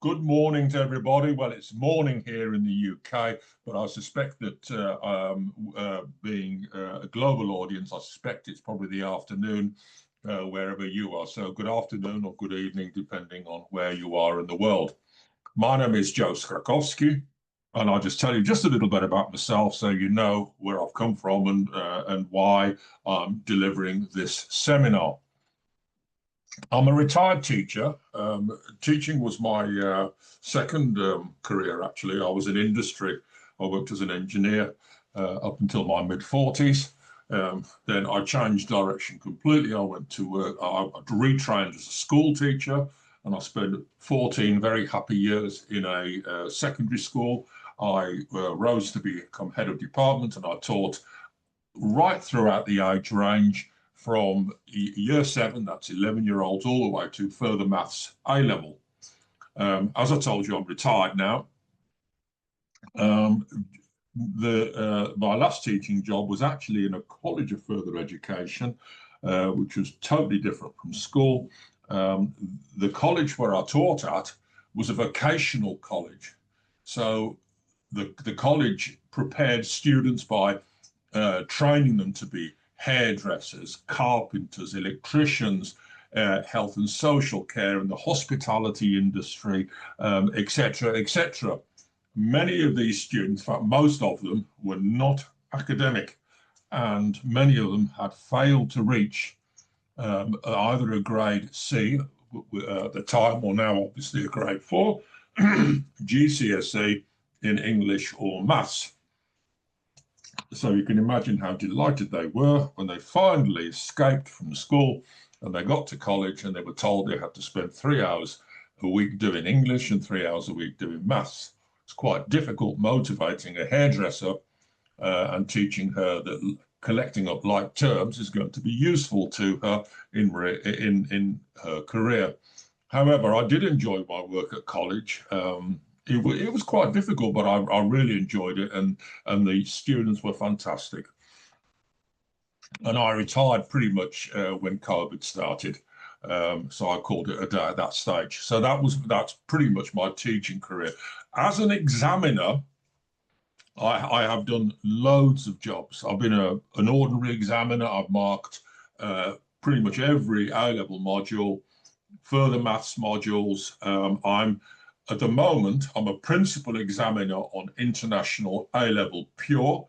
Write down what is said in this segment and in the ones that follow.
Good morning to everybody. Well, it's morning here in the UK, but I suspect that being a global audience, I suspect it's probably the afternoon wherever you are. So good afternoon or good evening, depending on where you are in the world. My name is Joe Skrakowski, and I'll just tell you just a little bit about myself so you know where I've come from and why I'm delivering this seminar. I'm a retired teacher. Teaching was my second career, actually. I was in industry. I worked as an engineer up until my mid-40s. Then I changed direction completely. I went to work. I retrained as a school teacher, and I spent 14 very happy years in a secondary school. I rose to become head of department, and I taught right throughout the age range from year 7, that's 11-year-olds, all the way to further maths A-level. As I told you, I'm retired now. My last teaching job was actually in a college of further education, which was totally different from school. The college where I taught at was a vocational college. So the college prepared students by training them to be hairdressers, carpenters, electricians, health and social care, and the hospitality industry, etc., etc. Many of these students, in fact, most of them, were not academic, and many of them had failed to reach either a grade C at the time, or now obviously a grade 4, GCSE in English or maths. So you can imagine how delighted they were when they finally escaped from school and they got to college and they were told they had to spend 3 hours a week doing English and 3 hours a week doing maths. It's quite difficult motivating a hairdresser and teaching her that collecting up like terms is going to be useful to her in her career. However, I did enjoy my work at college. It was quite difficult, but I really enjoyed it, and the students were fantastic. And I retired pretty much when COVID started, so I called it a day at that stage. So that's pretty much my teaching career. As an examiner, I have done loads of jobs. I've been an ordinary examiner. I've marked pretty much every A-level module, further maths modules. At the moment, I'm a principal examiner on international A-level pure.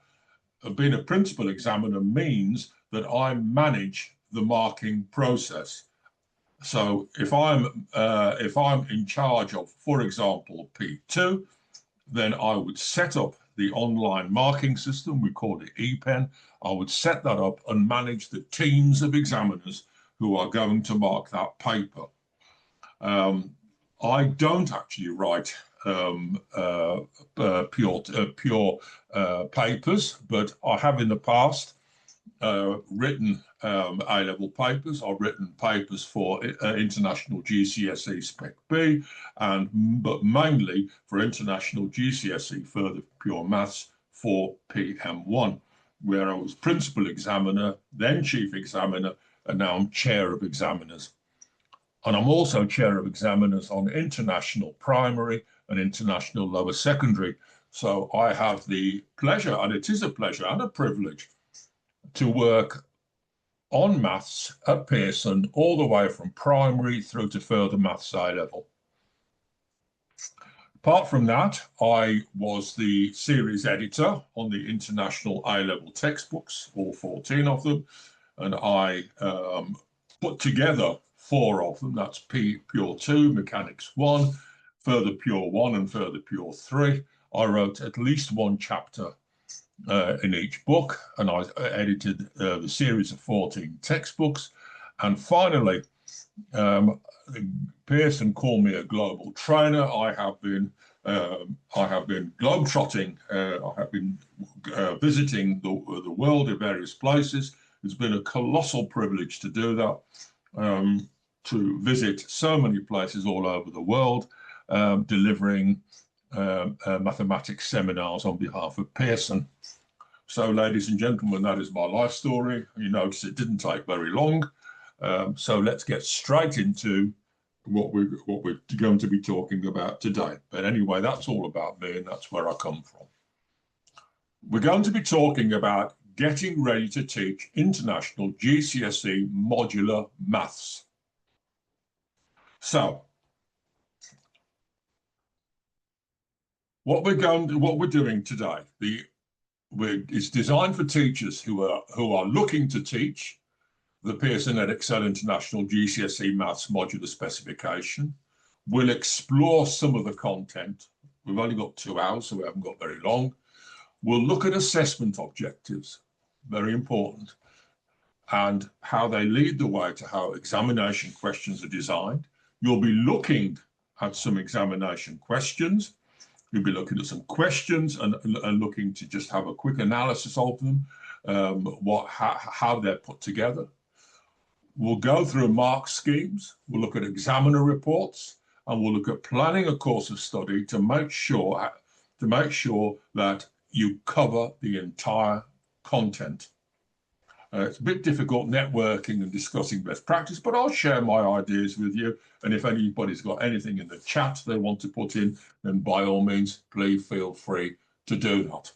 Being a principal examiner means that I manage the marking process. So if I'm in charge of, for example, P2, then I would set up the online marking system. We call it ePen. I would set that up and manage the teams of examiners who are going to mark that paper. I don't actually write pure papers, but I have in the past written A-level papers. I've written papers for international GCSE Spec B, but mainly for international GCSE further pure maths for PM1, where I was principal examiner, then chief examiner, and now I'm chair of examiners. And I'm also chair of examiners on international primary and international lower secondary. So I have the pleasure, and it is a pleasure and a privilege, to work on maths at Pearson all the way from primary through to further maths A-level. Apart from that, I was the series editor on the international A-level textbooks, all 14 of them, and I put together 4 of them. That's Pure 2, Mechanics 1, Further Pure 1 and Further Pure 3. I wrote at least 1 chapter in each book, and I edited the series of 14 textbooks. And finally, Pearson called me a global trainer. I have been globetrotting. I have been visiting the world in various places. It's been a colossal privilege to do that. To visit so many places all over the world, delivering mathematics seminars on behalf of Pearson. So, ladies and gentlemen, that is my life story. You notice it didn't take very long. So let's get straight into what we're going to be talking about today. But anyway, that's all about me, and that's where I come from. We're going to be talking about getting ready to teach international GCSE modular maths. So, what we're doing today, it's designed for teachers who are looking to teach the Pearson Edexcel International GCSE Maths Modular Specification. We'll explore some of the content. We've only got 2 hours, so we haven't got very long. We'll look at assessment objectives, very important, and how they lead the way to how examination questions are designed. You'll be looking at some examination questions. You'll be looking at some questions and looking to just have a quick analysis of them, how they're put together. We'll go through mark schemes, we'll look at examiner reports, and we'll look at planning a course of study to make sure that you cover the entire content. It's a bit difficult networking and discussing best practice, but I'll share my ideas with you. And if anybody's got anything in the chat they want to put in, then by all means, please feel free to do that.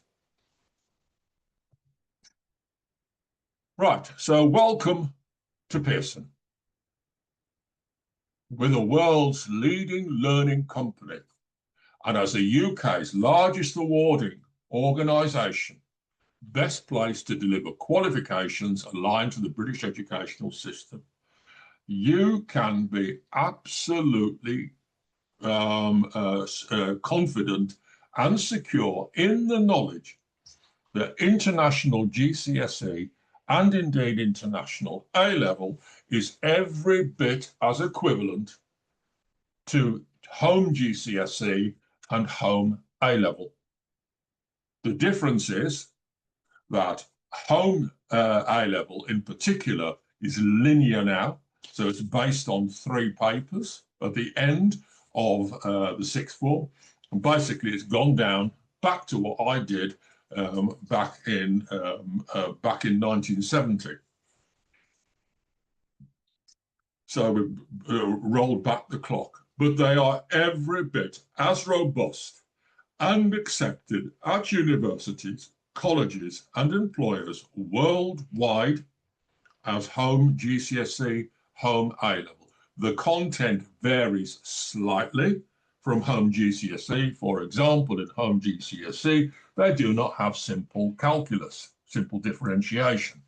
Right, so welcome to Pearson. We're the world's leading learning company, and as the UK's largest awarding organisation, best placed to deliver qualifications aligned to the British educational system. You can be absolutely confident and secure in the knowledge that international GCSE and indeed international A-level is every bit as equivalent to home GCSE and home A-level. The difference is that home A-level in particular is linear now, so it's based on 3 papers at the end of the 6th form, and basically it's gone down back to what I did back in 1970. So we rolled back the clock, but they are every bit as robust and accepted at universities, colleges and employers worldwide as home GCSE, home A-level. The content varies slightly from home GCSE. For example, in home GCSE, they do not have simple calculus, simple differentiation,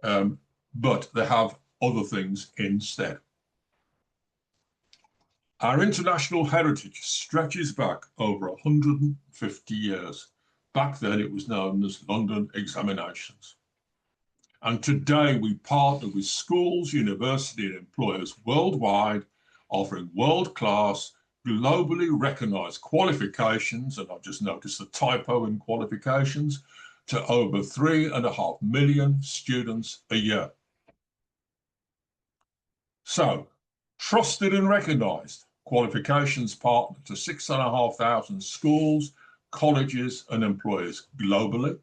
but they have other things instead. Our international heritage stretches back over 150 years. Back then, it was known as London examinations. And today, we partner with schools, universities, and employers worldwide, offering world-class, globally recognized qualifications, and I've just noticed the typo in qualifications, to over 3.5 million students a year. So, trusted and recognized qualifications partner to 6,500 schools, colleges, and employers globally.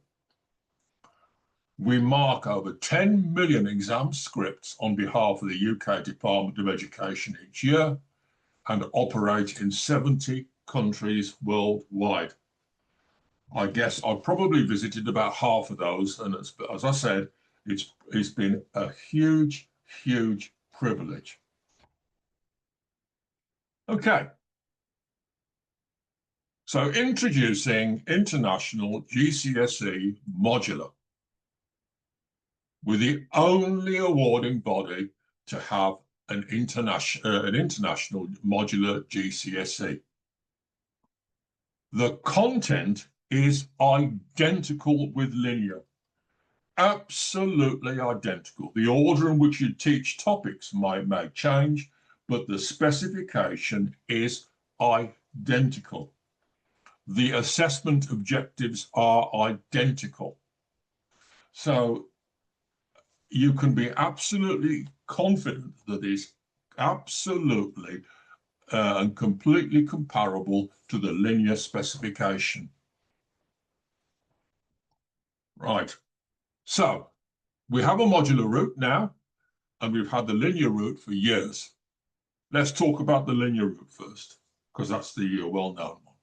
We mark over 10 million exam scripts on behalf of the UK Department of Education each year and operate in 70 countries worldwide. I guess I've probably visited about half of those, and as I said, it's been a huge, huge privilege. Okay. So introducing International GCSE Modular. We're the only awarding body to have an international modular GCSE. The content is identical with linear, absolutely identical. The order in which you teach topics may change, but the specification is identical. The assessment objectives are identical. So you can be absolutely confident that it's absolutely and completely comparable to the linear specification. Right. So we have a modular route now, and we've had the linear route for years. Let's talk about the linear route first, because that's the well-known one.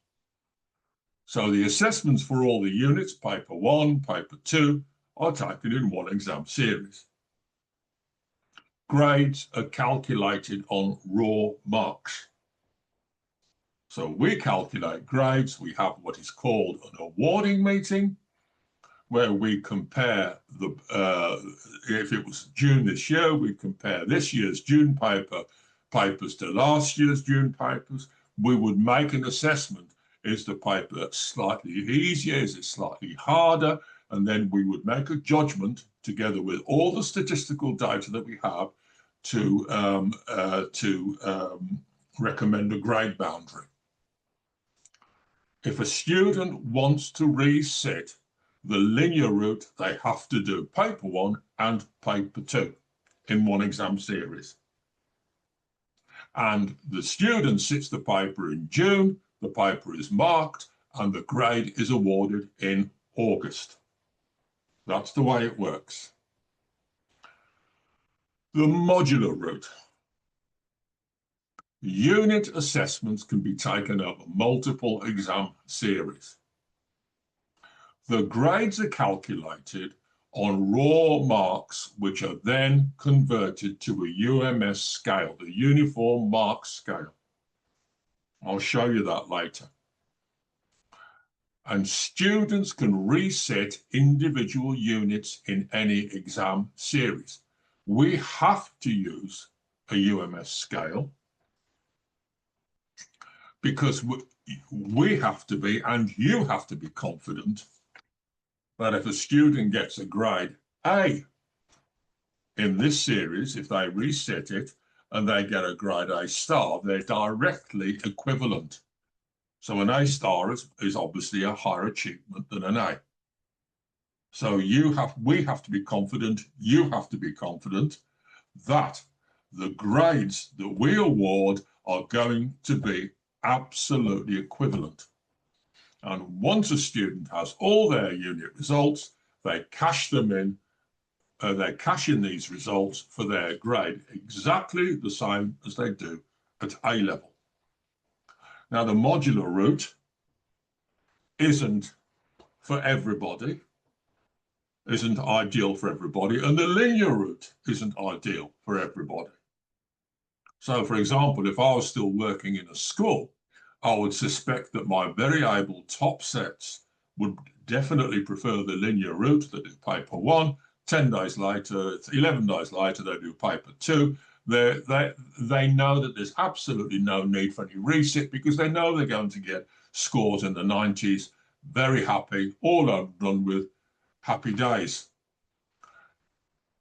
So the assessments for all the units, paper 1, paper 2, are taken in one exam series. Grades are calculated on raw marks. So we calculate grades. We have what is called an awarding meeting, where we compare if it was June this year, we compare this year's June papers to last year's June papers. We would make an assessment. Is the paper slightly easier? Is it slightly harder? And then we would make a judgment together with all the statistical data that we have to recommend a grade boundary. If a student wants to reset the linear route, they have to do paper 1 and paper 2 in one exam series. And the student sits the paper in June, the paper is marked, and the grade is awarded in August. That's the way it works. The modular route. Unit assessments can be taken over multiple exam series. The grades are calculated on raw marks, which are then converted to a UMS scale, the Uniform Mark Scale. I'll show you that later. And students can reset individual units in any exam series. We have to use a UMS scale because we have to be, and you have to be confident that if a student gets a grade A in this series, if they reset it and they get a grade A star, they're directly equivalent. So an A star is obviously a higher achievement than an A. So we have to be confident, you have to be confident that the grades that we award are going to be absolutely equivalent. And once a student has all their unit results, they cash them in, they cash in these results for their grade exactly the same as they do at A level. Now, the modular route isn't for everybody, isn't ideal for everybody, and the linear route isn't ideal for everybody. So, for example, if I was still working in a school, I would suspect that my very able top sets would definitely prefer the linear route. They do paper 1, 10 days later, 11 days later, they do paper 2. They know that there's absolutely no need for any reset because they know they're going to get scores in the 90s, very happy, all done with, happy days.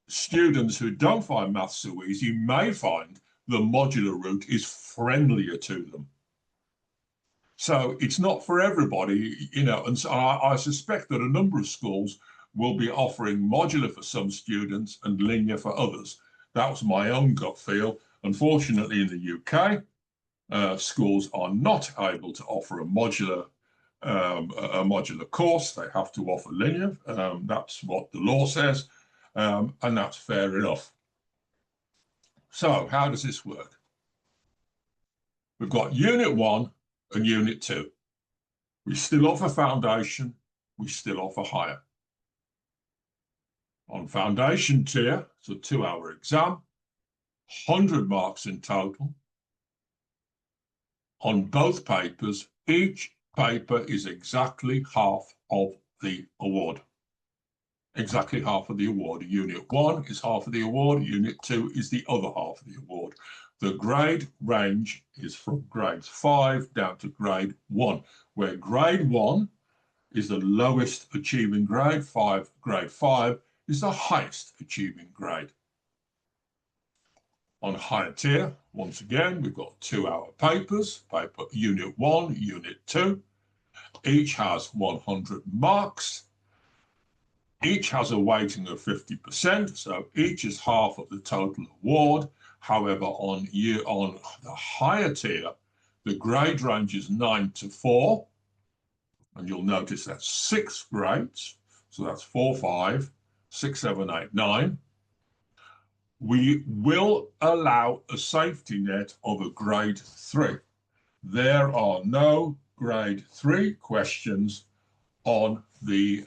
Students who don't find maths so easy may find the modular route is friendlier to them. So it's not for everybody, and so I suspect that a number of schools will be offering modular for some students and linear for others. That was my own gut feel. Unfortunately, in the UK, schools are not able to offer a modular course. They have to offer linear. That's what the law says, and that's fair enough. So how does this work? We've got Unit 1 and Unit 2. We still offer foundation. We still offer higher. On foundation tier, it's a 2-hour exam, 100 marks in total. On both papers, each paper is exactly half of the award. Exactly half of the award. Unit 1 is half of the award. Unit 2 is the other half of the award. The grade range is from grade 5 down to grade 1, where grade 1 is the lowest achieving grade, grade 5 is the highest achieving grade. On higher tier, once again, we've got 2-hour papers, paper Unit 1, Unit 2. Each has 100 marks. Each has a weighting of 50%, so each is half of the total award. However, on the higher tier, the grade range is 9 to 4, and you'll notice that's 6 grades. So that's 4, 5, 6, 7, 8, 9. we will allow a safety net of a grade 3. There are no grade 3 questions on the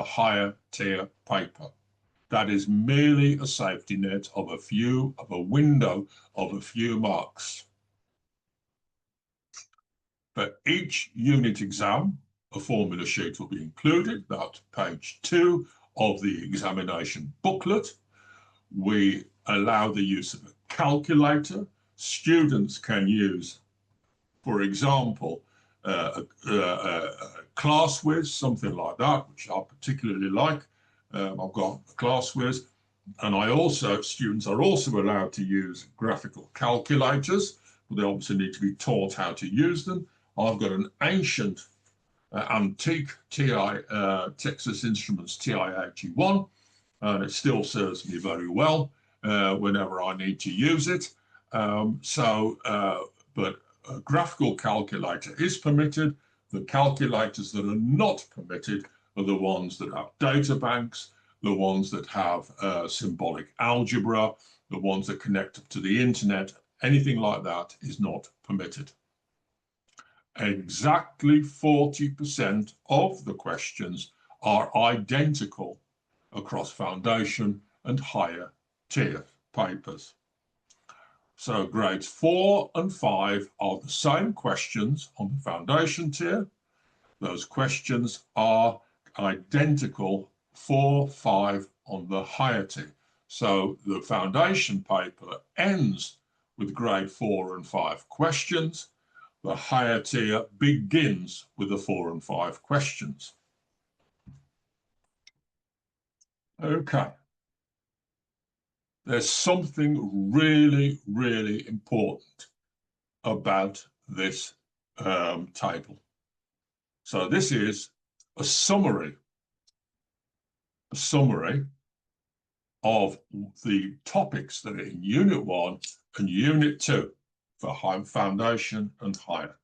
higher tier paper. That is merely a safety net of a window of a few marks. For each unit exam, a formula sheet will be included. That's page 2 of the examination booklet. We allow the use of a calculator. Students can use, for example, class whiz, something like that, which I particularly like. I've got a class whiz, and students are also allowed to use graphical calculators, but they obviously need to be taught how to use them. I've got an ancient, antique Texas Instruments TI-81, and it still serves me very well whenever I need to use it. But a graphical calculator is permitted. The calculators that are not permitted are the ones that have data banks, the ones that have symbolic algebra, the ones that connect up to the internet. Anything like that is not permitted. Exactly 40% of the questions are identical across foundation and higher tier papers. So grades 4 and 5 are the same questions on the foundation tier. Those questions are identical 4, 5 on the higher tier. So the foundation paper ends with grade 4 and 5 questions. The higher tier begins with the 4 and 5 questions. Okay. There's something really, really important about this table. So this is a summary of the topics that are in Unit 1 and Unit 2 for foundation and higher.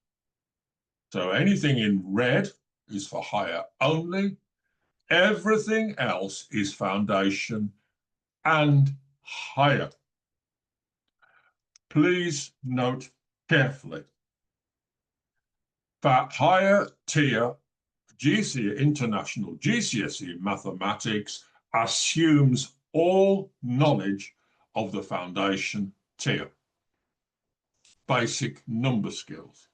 So anything in red is for higher only. Everything else is foundation and higher. Please note carefully that higher tier international GCSE mathematics assumes all knowledge of the foundation tier. Basic number skills,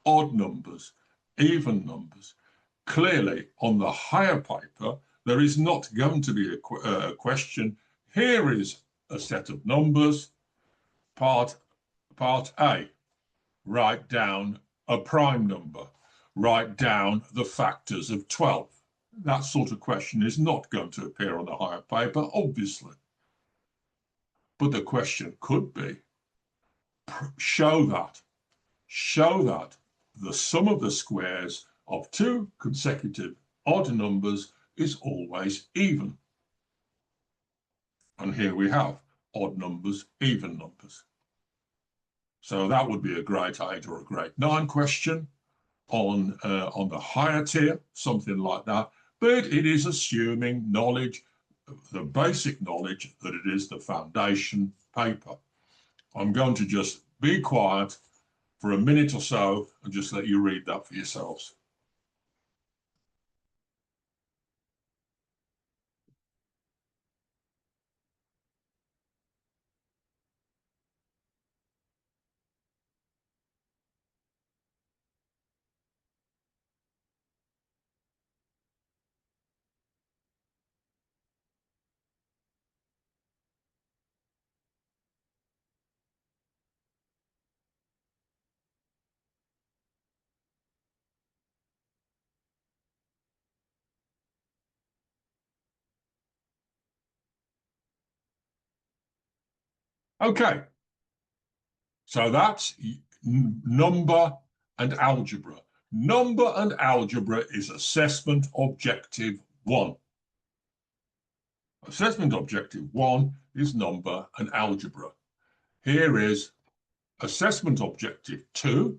odd numbers, even numbers. Clearly, on the higher paper, there is not going to be a question. Here is a set of numbers. Part A, write down a prime number. Write down the factors of 12. That sort of question is not going to appear on the higher paper, obviously. But the question could be, show that the sum of the squares of 2 consecutive odd numbers is always even. And here we have odd numbers, even numbers. So that would be a grade 8 or a grade 9 question on the higher tier, something like that. But it is assuming knowledge, the basic knowledge that it is the foundation paper. I'm going to just be quiet for a minute or so and just let you read that for yourselves. Okay, so that's number and algebra. Number and algebra is assessment objective 1. Assessment objective 1 is number and algebra. Here is assessment objective 2,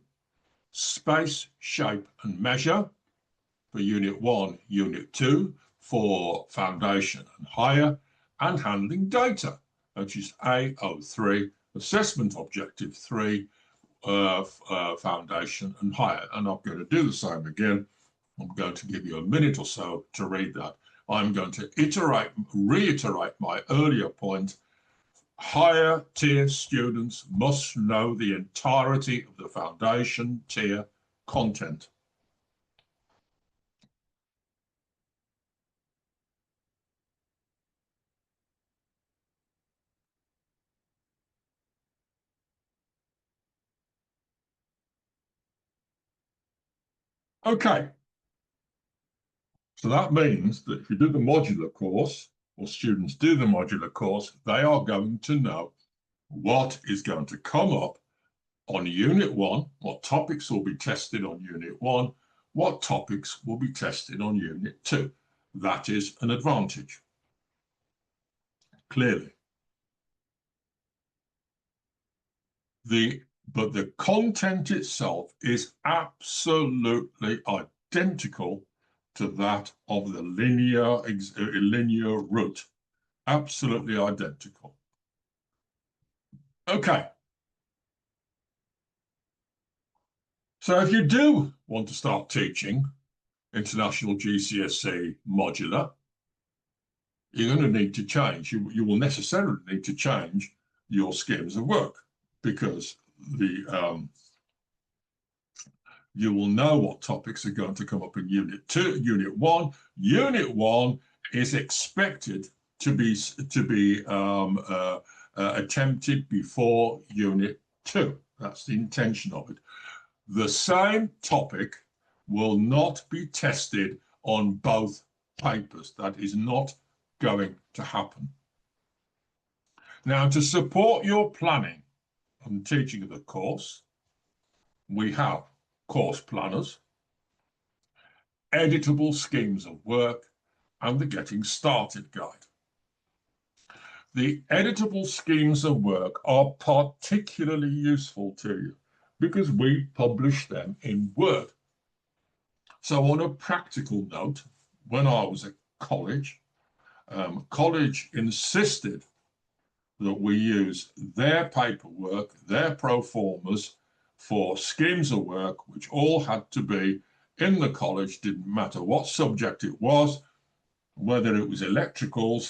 space, shape and measure for Unit 1, Unit 2 for foundation and higher. and handling data, which is AO3, assessment objective 3, foundation and higher. And I'm going to do the same again. I'm going to give you a minute or so to read that. I'm going to reiterate my earlier point. Higher tier students must know the entirety of the foundation tier content. Okay, so that means that if you do the modular course, or students do the modular course, they are going to know what is going to come up on Unit 1, what topics will be tested on Unit 1, what topics will be tested on Unit 2. That is an advantage, clearly. But the content itself is absolutely identical to that of the linear route. Absolutely identical. Okay. So if you do want to start teaching International GCSE Modular, you're going to need to change. You will necessarily need to change your schemes of work, because you will know what topics are going to come up in Unit 2, Unit 1. Unit 1 is expected to be attempted before Unit 2. That's the intention of it. The same topic will not be tested on both papers. That is not going to happen. Now, to support your planning and teaching of the course, we have course planners, editable schemes of work, and the Getting Started Guide. The editable schemes of work are particularly useful to you because we publish them in Word. So on a practical note, when I was at college, college insisted that we use their paperwork, their pro formas for schemes of work, which all had to be in the college, didn't matter what subject it was, whether it was electrical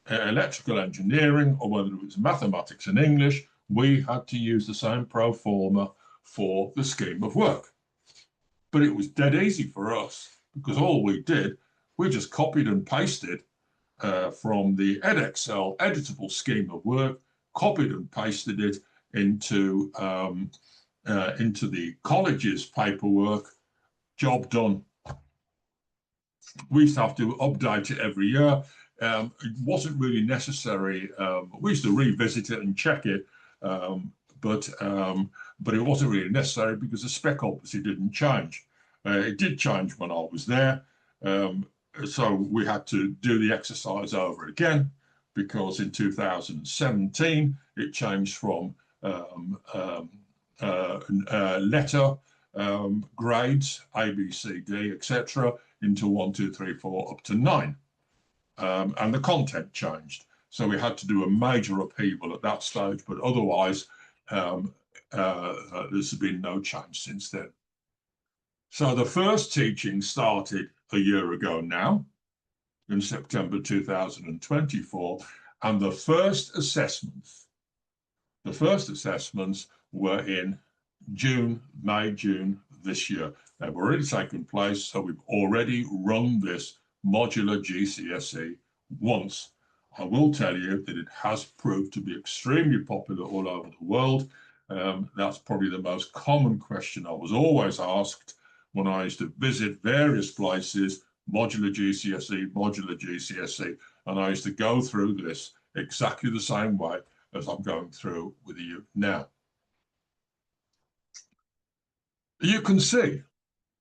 engineering, or whether it was mathematics and English, we had to use the same pro forma for the scheme of work. But it was dead easy for us, because all we did, we just copied and pasted from the Edexcel editable scheme of work, copied and pasted it into the college's paperwork. Job done. We used to have to update it every year. It wasn't really necessary. We used to revisit it and check it, but it wasn't really necessary because the spec obviously didn't change. It did change when I was there, so we had to do the exercise over again, because in 2017 it changed from letter grades, A, B, C, D, etc., into 1, 2, 3, 4, up to 9. And the content changed. So we had to do a major upheaval at that stage, but otherwise, there's been no change since then. So the first teaching started a year ago now, in September 2024, and the first assessments were in May, June this year. They've already taken place, so we've already run this modular GCSE once. I will tell you that it has proved to be extremely popular all over the world. That's probably the most common question I was always asked when I used to visit various places, modular GCSE, and I used to go through this exactly the same way as I'm going through with you now. You can see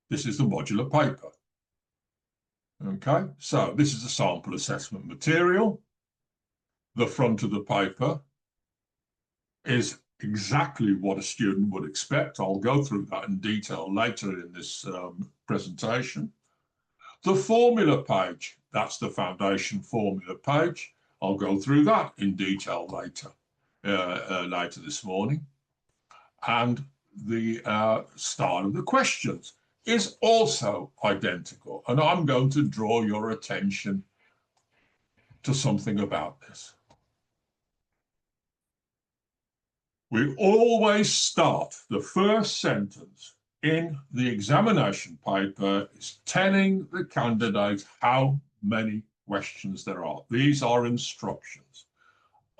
this is the modular paper. Okay, so this is a sample assessment material. The front of the paper is exactly what a student would expect. I'll go through that in detail later in this presentation. The formula page, that's the foundation formula page. I'll go through that in detail later, later this morning. And the style of the questions is also identical. And I'm going to draw your attention to something about this. We always start the first sentence in the examination paper is telling the candidate how many questions there are. These are instructions.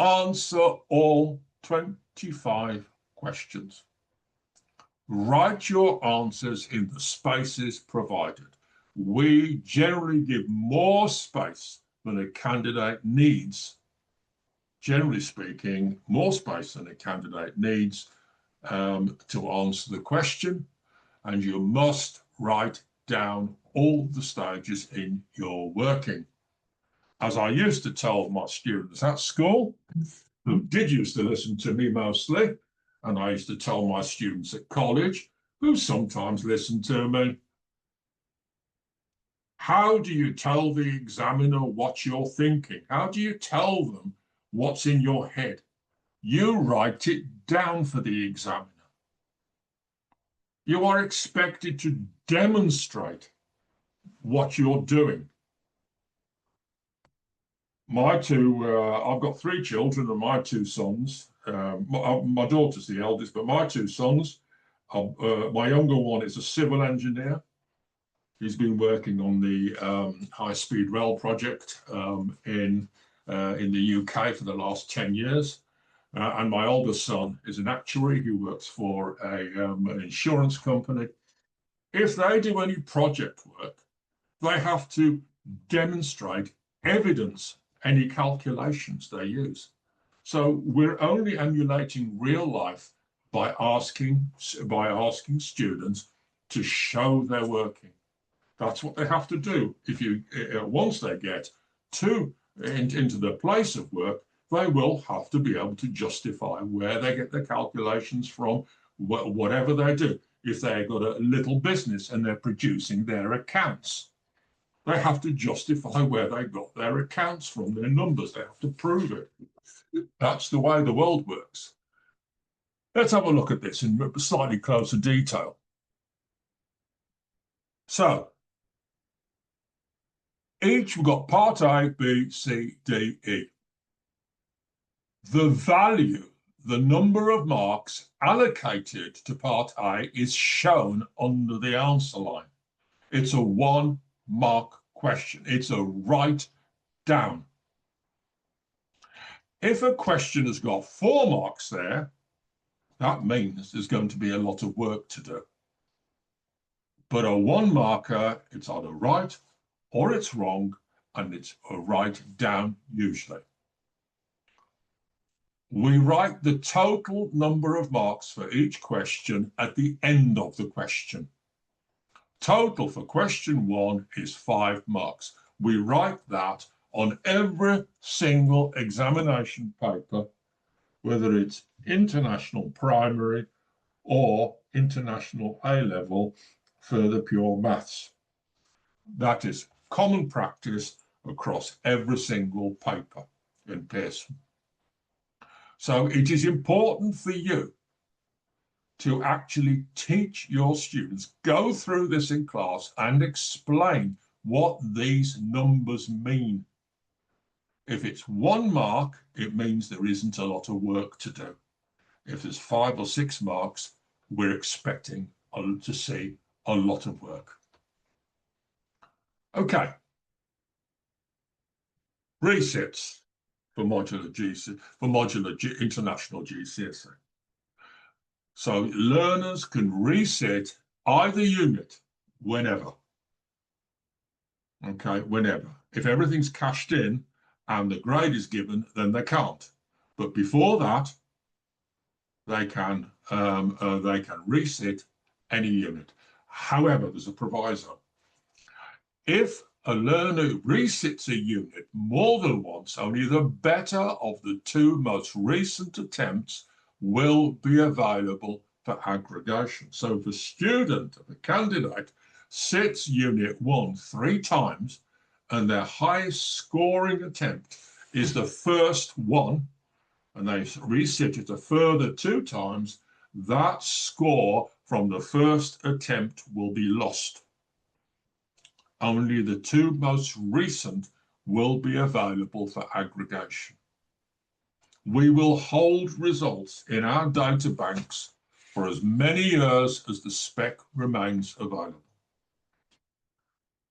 Answer all 25 questions. Write your answers in the spaces provided. We generally give more space than a candidate needs. Generally speaking, more space than a candidate needs to answer the question, and you must write down all the stages in your working. As I used to tell my students at school, who did used to listen to me mostly, and I used to tell my students at college, who sometimes listened to me, how do you tell the examiner what you're thinking? How do you tell them what's in your head? You write it down for the examiner. You are expected to demonstrate what you're doing. I've got 3 children, and my 2 sons, my daughter's the eldest, but my 2 sons, my younger one is a civil engineer. He's been working on the high-speed rail project in the UK for the last 10 years. And my older son is an actuary who works for an insurance company. If they do any project work, they have to demonstrate evidence any calculations they use. So we're only emulating real life by asking students to show their working. That's what they have to do. If you once they get into the place of work, they will have to be able to justify where they get their calculations from, whatever they do. If they've got a little business and they're producing their accounts, they have to justify where they got their accounts from, their numbers. They have to prove it. That's the way the world works. Let's have a look at this in slightly closer detail. So, we've got part A, B, C, D, E. The value, the number of marks allocated to part A is shown under the answer line. It's a 1-mark question. It's a write down. If a question has got 4 marks there, that means there's going to be a lot of work to do. But a 1-marker, it's either right or it's wrong, and it's a write down usually. We write the total number of marks for each question at the end of the question. Total for question 1 is 5 marks. We write that on every single examination paper, whether it's international primary or international A-level for the pure maths. That is common practice across every single paper in Pearson. So it is important for you to actually teach your students, go through this in class and explain what these numbers mean. If it's 1 mark, it means there isn't a lot of work to do. If there's 5 or 6 marks, we're expecting to see a lot of work. Okay. Resets for modular international GCSE. So learners can reset either unit whenever. Okay, whenever. If everything's cashed in and the grade is given, then they can't. But before that, they can reset any unit. However, there's a proviso. If a learner resets a unit more than once, only the better of the 2 most recent attempts will be available for aggregation. So if a student, if a candidate, sits unit 1 3 times and their highest scoring attempt is the first one, and they reset it a further 2 times, that score from the first attempt will be lost. Only the 2 most recent will be available for aggregation. We will hold results in our data banks for as many years as the spec remains available.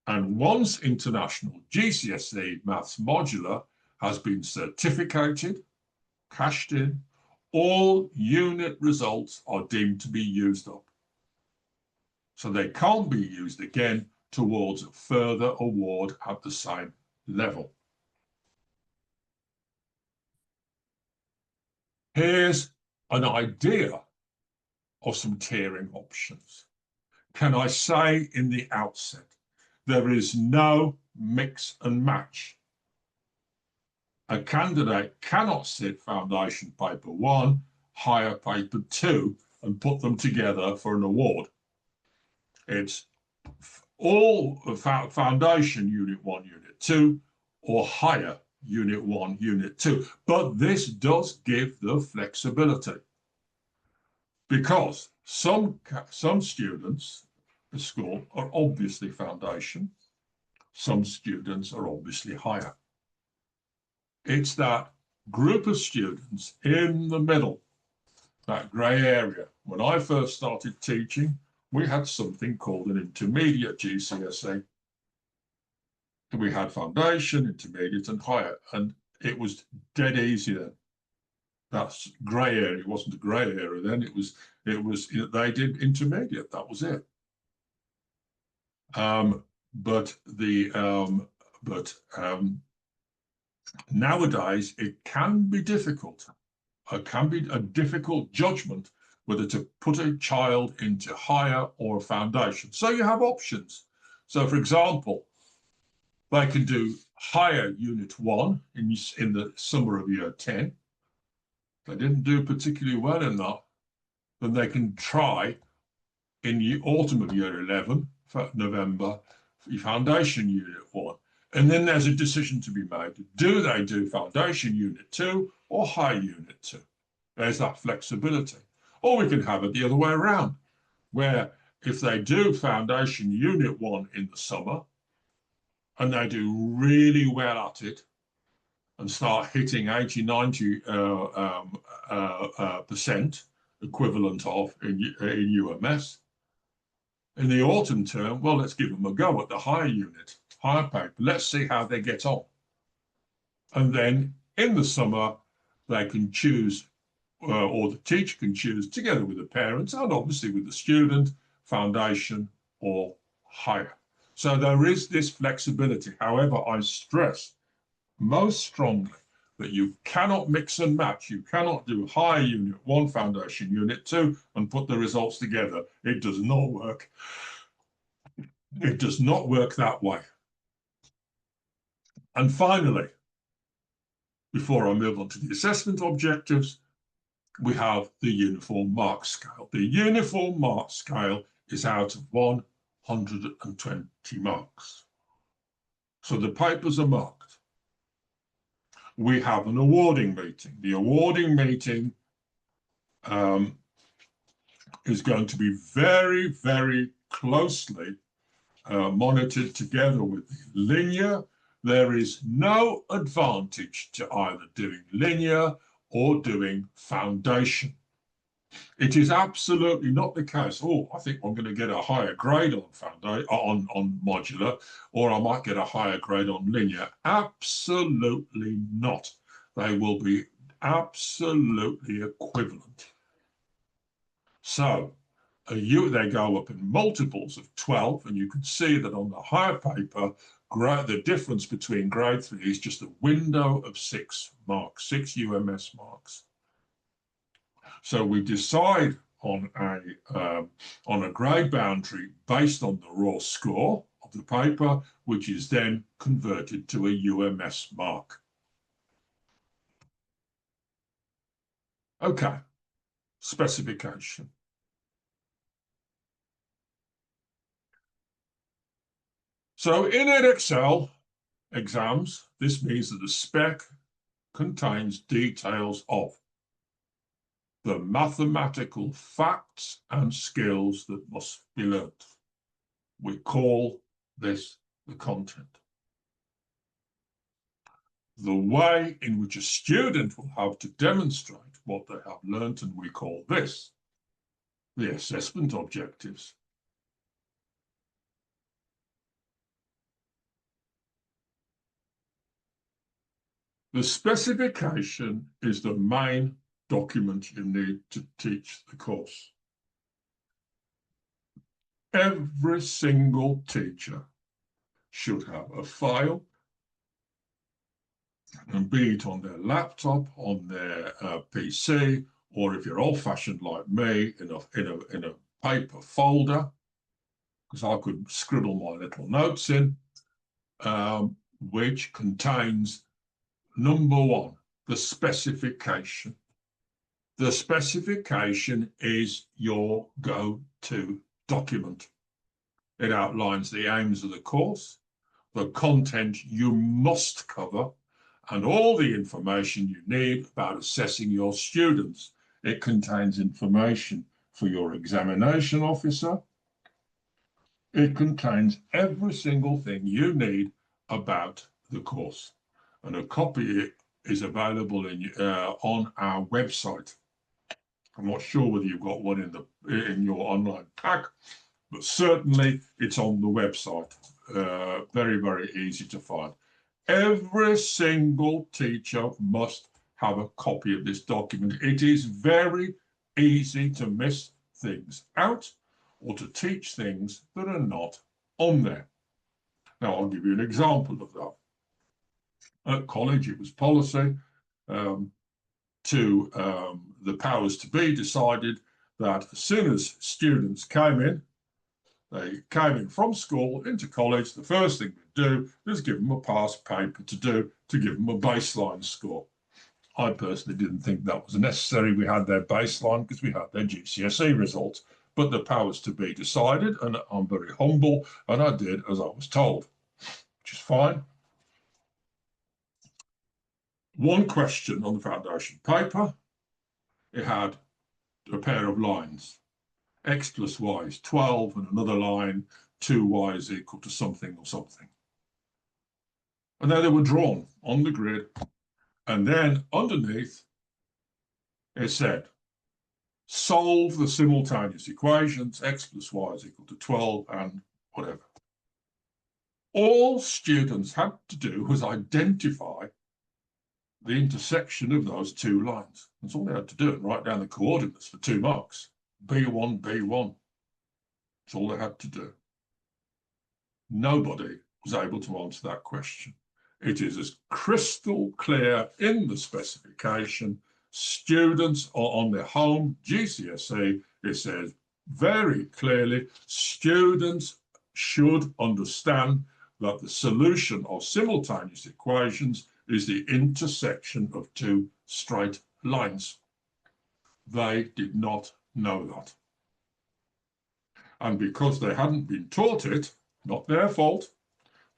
And once International GCSE Maths Modular has been certificated, cashed in, all unit results are deemed to be used up. So they can't be used again towards a further award at the same level. Here's an idea of some tiering options. Can I say in the outset, there is no mix and match. A candidate cannot sit foundation paper 1, higher paper 2, and put them together for an award. It's all foundation unit 1, unit 2, or higher unit 1, unit 2. But this does give the flexibility, because some students at school are obviously foundation, some students are obviously higher. It's that group of students in the middle, that grey area. When I first started teaching, we had something called an intermediate GCSE. We had foundation, intermediate, and higher, and it was dead easy then. That's grey area. It wasn't a grey area then. It was they did intermediate. That was it. Nowadays, it can be difficult. It can be a difficult judgment whether to put a child into higher or foundation. So you have options. So, for example, they can do higher unit 1 in the summer of year 10. If they didn't do particularly well in that, then they can try in the autumn of year 11, November, foundation unit 1. And then there's a decision to be made. Do they do foundation unit 2 or high unit 2? There's that flexibility. Or we can have it the other way around, where if they do foundation unit 1 in the summer, and they do really well at it, and start hitting 80, 90% equivalent of in UMS, in the autumn term, well, let's give them a go at the higher unit, higher paper. Let's see how they get on. And then in the summer, they can choose, or the teacher can choose, together with the parents and obviously with the student, foundation or higher. So there is this flexibility. However, I stress most strongly that you cannot mix and match. You cannot do higher unit 1, foundation unit 2, and put the results together. It does not work. It does not work that way. And finally, before I move on to the assessment objectives, we have the uniform mark scale. The uniform mark scale is out of 120 marks. So the papers are marked. We have an awarding meeting. The awarding meeting is going to be very, very closely monitored together with the linear. There is no advantage to either doing linear or doing foundation. It is absolutely not the case. Oh, I think I'm going to get a higher grade on modular, or I might get a higher grade on linear. Absolutely not. They will be absolutely equivalent. So they go up in multiples of 12, and you can see that on the higher paper, the difference between grade 3 is just a window of 6 marks, 6 UMS marks. So we decide on a grade boundary based on the raw score of the paper, which is then converted to a UMS mark. Okay, specification. So in Edexcel exams, this means that the spec contains details of the mathematical facts and skills that must be learnt. We call this the content. The way in which a student will have to demonstrate what they have learnt, and we call this the assessment objectives. The specification is the main document you need to teach the course. Every single teacher should have a file, and be it on their laptop, on their PC, or if you're old-fashioned like me, in a paper folder, because I could scribble my little notes in, which contains, number one, the specification. The specification is your go-to document. It outlines the aims of the course, the content you must cover, and all the information you need about assessing your students. It contains information for your examination officer. It contains every single thing you need about the course. And a copy is available on our website. I'm not sure whether you've got one in your online pack, but certainly it's on the website. Very, very easy to find. Every single teacher must have a copy of this document. It is very easy to miss things out or to teach things that are not on there. Now, I'll give you an example of that. At college, it was policy the powers to be decided that as soon as students came in, they came in from school into college, the first thing we'd do is give them a past paper to give them a baseline score. I personally didn't think that was necessary. We had their baseline because we had their GCSE results, but the powers to be decided, and I'm very humble, and I did as I was told, which is fine. One question on the foundation paper, it had a pair of lines. X plus y is 12, and another line, 2y is equal to something or something. And then they were drawn on the grid. And then underneath, it said, solve the simultaneous equations, x plus y is equal to 12, and whatever. All students had to do was identify the intersection of those two lines. That's all they had to do, and write down the coordinates for 2 marks. B1, B1. That's all they had to do. Nobody was able to answer that question. It is as crystal clear in the specification. Students are on their home GCSE. It says very clearly, students should understand that the solution of simultaneous equations is the intersection of 2 straight lines. They did not know that. And because they hadn't been taught it, not their fault,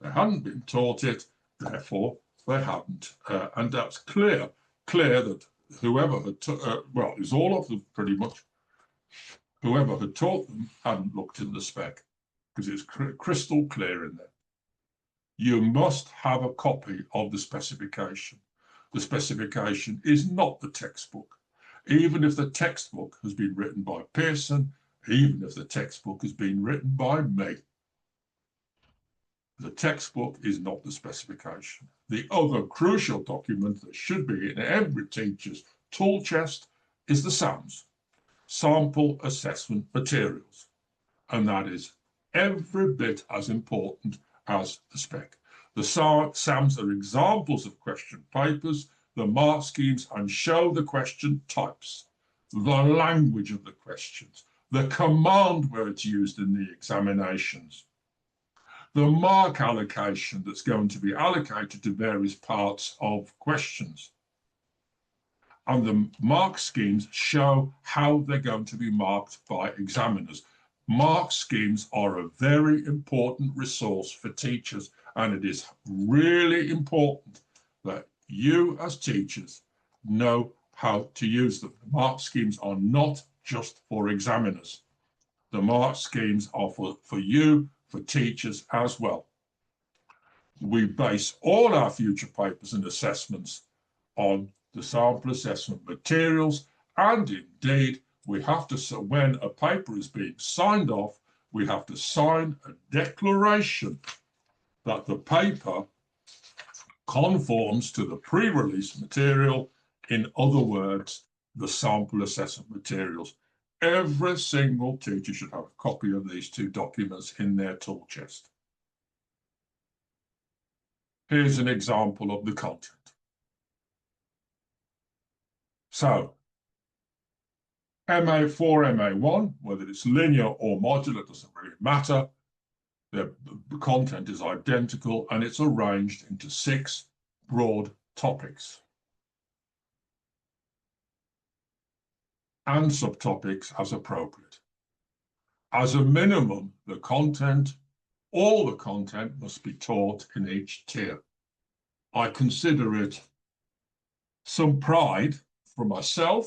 they hadn't been taught it, therefore they hadn't. And that's clear that whoever had, well, it was all of them pretty much, whoever had taught them hadn't looked in the spec, because it's crystal clear in there. You must have a copy of the specification. The specification is not the textbook. Even if the textbook has been written by Pearson, even if the textbook has been written by me, the textbook is not the specification. The other crucial document that should be in every teacher's tool chest is the SAMs, Sample Assessment Materials, and that is every bit as important as the spec. The SAMs are examples of question papers, the mark schemes, and show the question types, the language of the questions, the command words used in the examinations, the mark allocation that's going to be allocated to various parts of questions. And the mark schemes show how they're going to be marked by examiners. Mark schemes are a very important resource for teachers, and it is really important that you as teachers know how to use them. The mark schemes are not just for examiners. The mark schemes are for you, for teachers as well. We base all our future papers and assessments on the sample assessment materials, and indeed, we have to, so when a paper is being signed off, we have to sign a declaration that the paper conforms to the pre-release material, in other words, the sample assessment materials. Every single teacher should have a copy of these two documents in their tool chest. Here's an example of the content. So, for MA1, whether it's linear or modular, doesn't really matter. The content is identical and it's arranged into 6 broad topics and subtopics as appropriate. As a minimum, the content, all the content must be taught in each tier. I consider it some pride for myself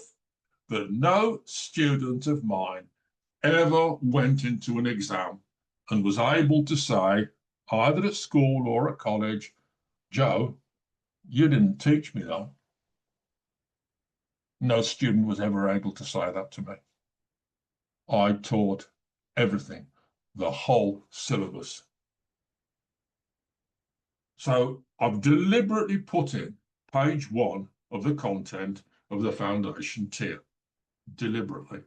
that no student of mine ever went into an exam and was able to say, either at school or at college, Joe, you didn't teach me that. No student was ever able to say that to me. I taught everything, the whole syllabus. So I've deliberately put in page 1 of the content of the foundation tier, deliberately,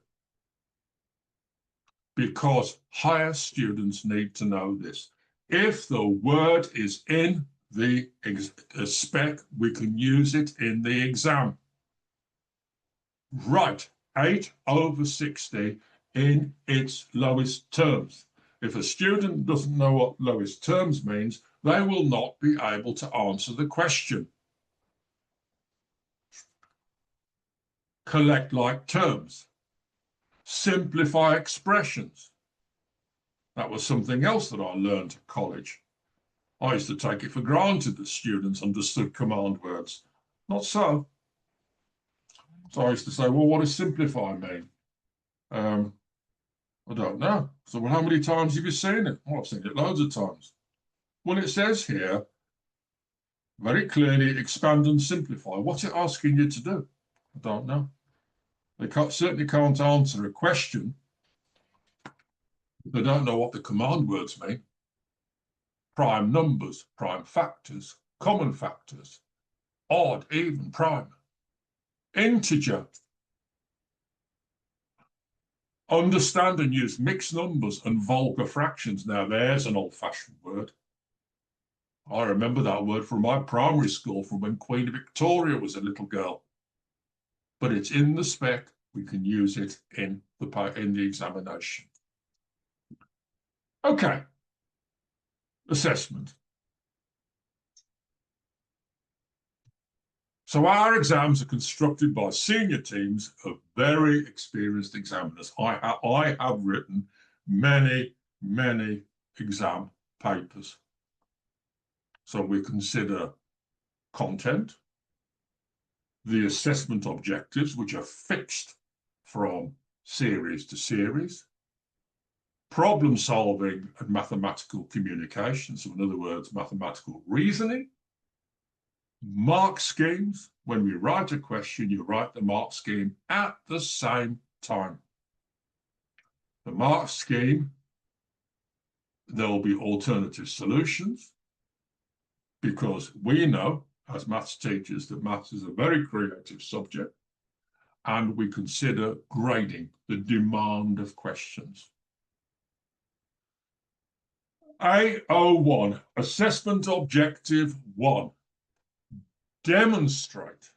because higher students need to know this. If the word is in the spec, we can use it in the exam. Write 8/60 in its lowest terms. If a student doesn't know what lowest terms means, they will not be able to answer the question. Collect like terms. Simplify expressions. That was something else that I learned at college. I used to take it for granted that students understood command words. Not so. So I used to say, well, what does simplify mean? I don't know. So, well, how many times have you seen it? Well, I've seen it loads of times. Well, it says here, very clearly, expand and simplify. What's it asking you to do? I don't know. They certainly can't answer a question. They don't know what the command words mean. Prime numbers, prime factors, common factors, odd, even, prime, integer. Understand and use mixed numbers and vulgar fractions. Now, there's an old-fashioned word. I remember that word from my primary school from when Queen Victoria was a little girl. But it's in the spec. We can use it in the examination. Okay. Assessment. So our exams are constructed by senior teams of very experienced examiners. I have written many, many exam papers. So we consider content, the assessment objectives, which are fixed from series to series, problem solving and mathematical communication, so in other words, mathematical reasoning, mark schemes. When we write a question, you write the mark scheme at the same time. The mark scheme, there will be alternative solutions, because we know as maths teachers that maths is a very creative subject, and we consider grading, the demand of questions. A01, assessment objective 1. Demonstrate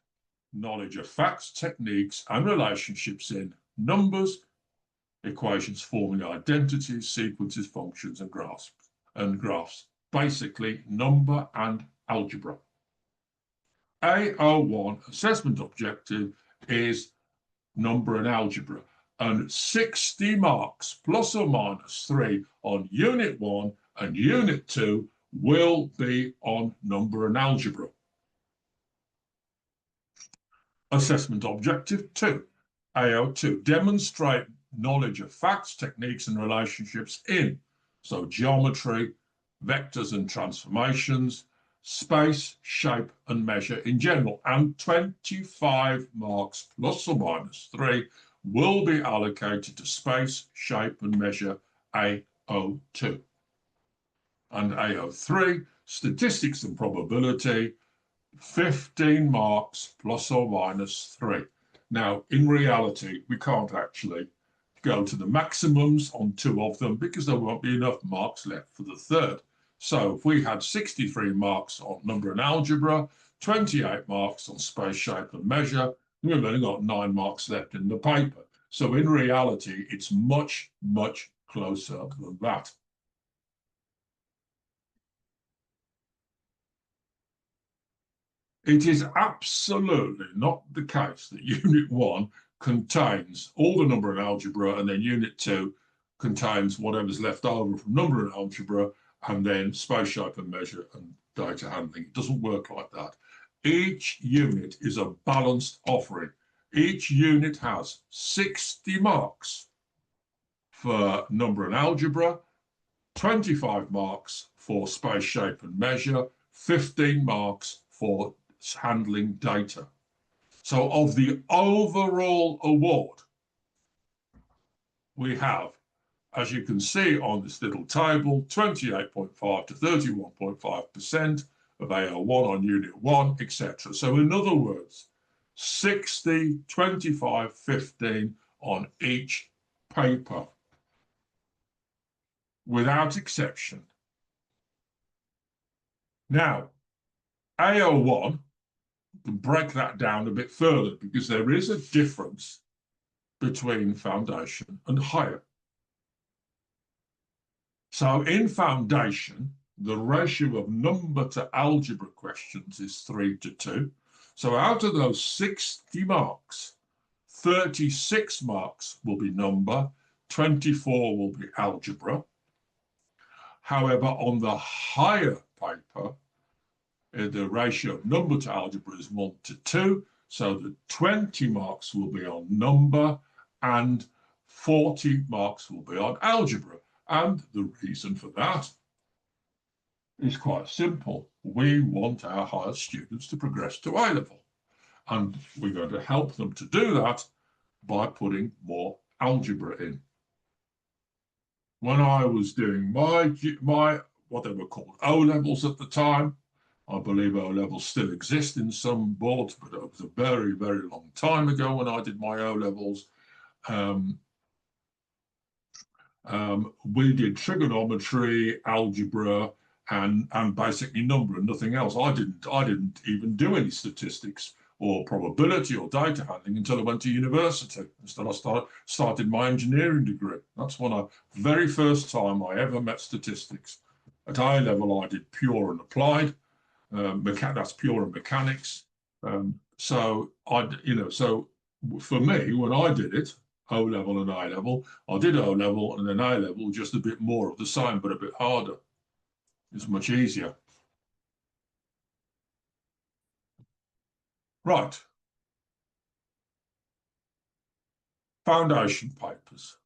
knowledge of facts, techniques, and relationships in numbers, equations, forming identities, sequences, functions, and graphs. Basically, number and algebra. A01 assessment objective is number and algebra, and 60 marks plus or minus 3 on Unit 1 and Unit 2 will be on number and algebra. Assessment Objective 2, AO2, demonstrate knowledge of facts, techniques, and relationships in, so geometry, vectors and transformations, space, shape, and measure in general. And 25 marks plus or minus 3 will be allocated to space, shape, and measure AO2. And AO3, statistics and probability, 15 marks plus or minus 3. Now, in reality, we can't actually go to the maximums on 2 of them because there won't be enough marks left for the third. So if we had 63 marks on number and algebra, 28 marks on space, shape, and measure, we've only got 9 marks left in the paper. So in reality, it's much, much closer than that. It is absolutely not the case that Unit 1 contains all the number and algebra, and then Unit 2 contains whatever's left over from number and algebra, and then space, shape, and measure and data handling. It doesn't work like that. Each unit is a balanced offering. Each unit has 60 marks for number and algebra, 25 marks for space, shape, and measure, 15 marks for handling data. So of the overall award, we have, as you can see on this little table, 28.5 to 31.5% of AO1 on Unit 1, etc. So in other words, 60, 25, 15 on each paper, without exception. Now, AO1, can break that down a bit further because there is a difference between foundation and higher. So in foundation, the ratio of number to algebra questions is 3 to 2. So out of those 60 marks, 36 marks will be number, 24 will be algebra. However, on the higher paper, the ratio of number to algebra is 1 to 2, so the 20 marks will be on number and 40 marks will be on algebra. And the reason for that is quite simple. We want our higher students to progress to A-level, and we're going to help them to do that by putting more algebra in. When I was doing my what they were called O-levels at the time, I believe O-levels still exist in some boards, but it was a very, very long time ago when I did my O-levels. We did trigonometry, algebra, and basically number and nothing else. I didn't even do any statistics or probability or data handling until I went to university. Instead, I started my engineering degree. That's when very first time I ever met statistics. At A level, I did pure and applied. That's pure and mechanics. So for me, when I did it, O level and A level, I did O level and then A level, just a bit more of the same, but a bit harder. It's much easier. Right. Foundation papers.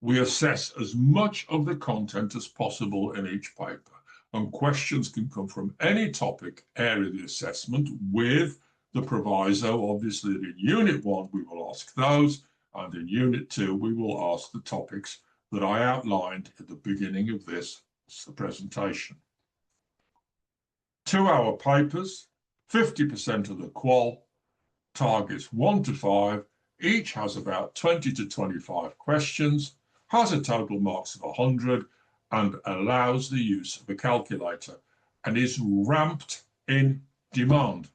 We assess as much of the content as possible in each paper, and questions can come from any topic area of the assessment, with the proviso, obviously, that in Unit 1 we will ask those, and in Unit 2 we will ask the topics that I outlined at the beginning of this presentation. 2-hour papers, 50% of the qual, targets 1 to 5, each has about 20 to 25 questions, has a total marks of 100, and allows the use of a calculator, and is ramped in demand.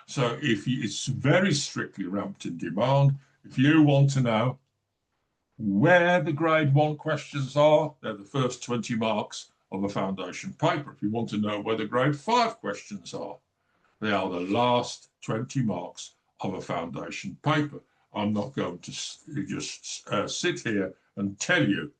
So it's very strictly ramped in demand. If you want to know where the grade 1 questions are, they're the first 20 marks of a foundation paper. If you want to know where the grade 5 questions are, they are the last 20 marks of a foundation paper. I'm not going to just sit here and tell you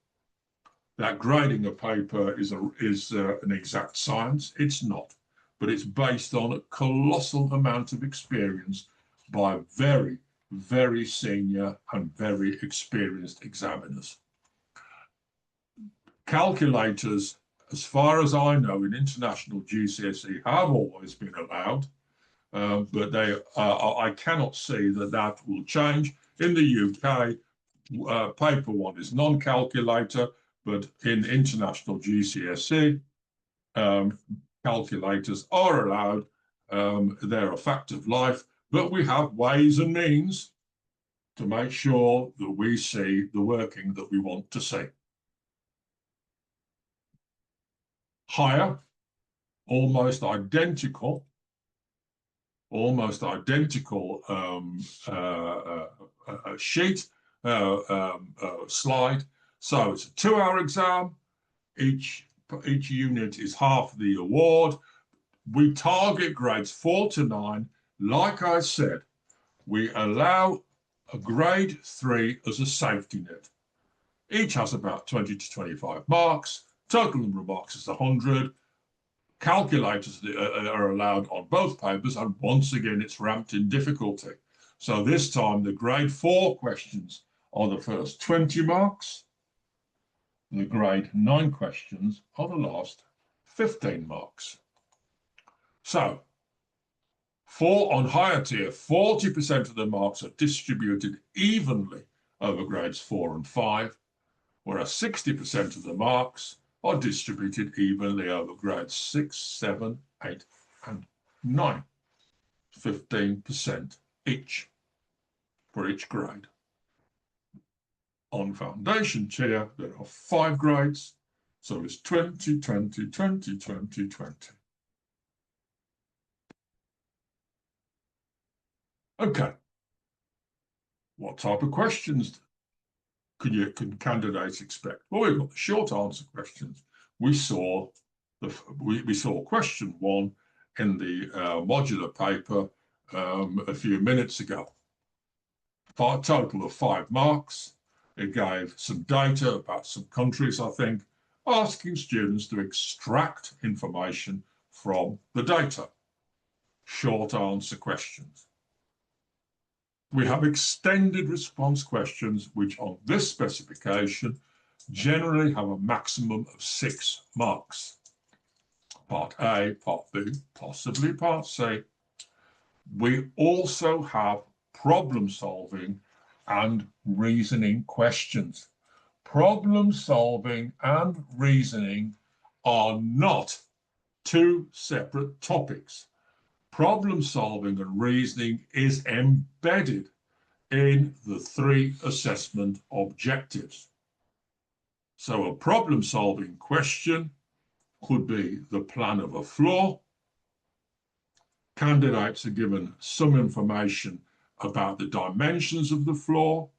that grading a paper is an exact science. It's not. but it's based on a colossal amount of experience by very, very senior and very experienced examiners. Calculators, as far as I know, in international GCSE have always been allowed, but I cannot see that that will change. In the UK, paper one is non-calculator, but in international GCSE, calculators are allowed. They're a fact of life, but we have ways and means to make sure that we see the working that we want to see. Higher, almost identical sheet, slide. So it's a 2-hour exam. Each unit is half the award. We target grades 4 to 9. Like I said, we allow a grade 3 as a safety net. Each has about 20 to 25 marks. Total number of marks is 100. Calculators are allowed on both papers, and once again, it's ramped in difficulty. So this time, the grade 4 questions are the first 20 marks. The grade 9 questions are the last 15 marks. So, on higher tier, 40% of the marks are distributed evenly over grades 4 and 5, whereas 60% of the marks are distributed evenly over grades 6, 7, 8, and 9. 15% each for each grade. On foundation tier, there are 5 grades, so it's 20, 20, 20, 20, 20. Okay. What type of questions can candidates expect? Well, we've got the short answer questions. We saw question 1 in the modular paper a few minutes ago. For a total of 5 marks. It gave some data about some countries, I think, asking students to extract information from the data. Short answer questions. We have extended response questions, which on this specification generally have a maximum of 6 marks. Part A, Part B, possibly Part C. We also have problem solving and reasoning questions. Problem solving and reasoning are not 2 separate topics. Problem solving and reasoning is embedded in the 3 assessment objectives. So a problem solving question could be the plan of a floor. Candidates are given some information about the dimensions of the floor.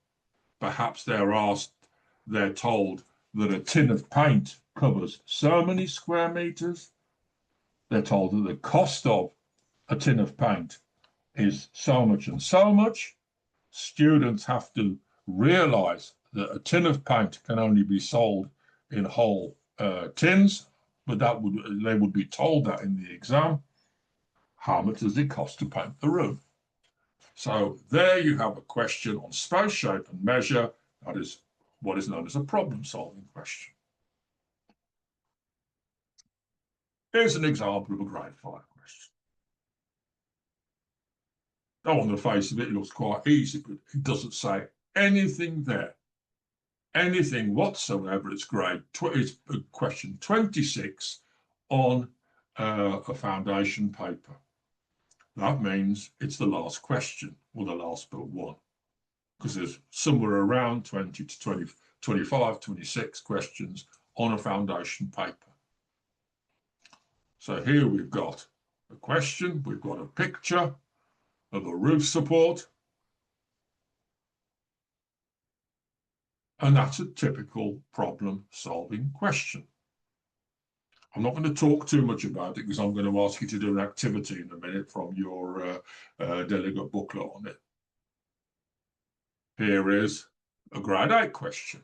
Perhaps they're told that a tin of paint covers so many square meters. They're told that the cost of a tin of paint is so much and so much. Students have to realize that a tin of paint can only be sold in whole tins, but they would be told that in the exam. How much does it cost to paint the room? So there you have a question on space, shape, and measure. That is what is known as a problem-solving question. Here's an example of a grade 5 question. Oh, on the face of it, it looks quite easy, but it doesn't say anything there. Anything whatsoever. It's question 26 on a foundation paper. That means it's the last question, or the last but one, because there's somewhere around 20 to 20, 25, 26 questions on a foundation paper. So here we've got a question, we've got a picture of a roof support, and that's a typical problem-solving question. I'm not going to talk too much about it because I'm going to ask you to do an activity in a minute from your delegate booklet on it. Here is a grade 8 question.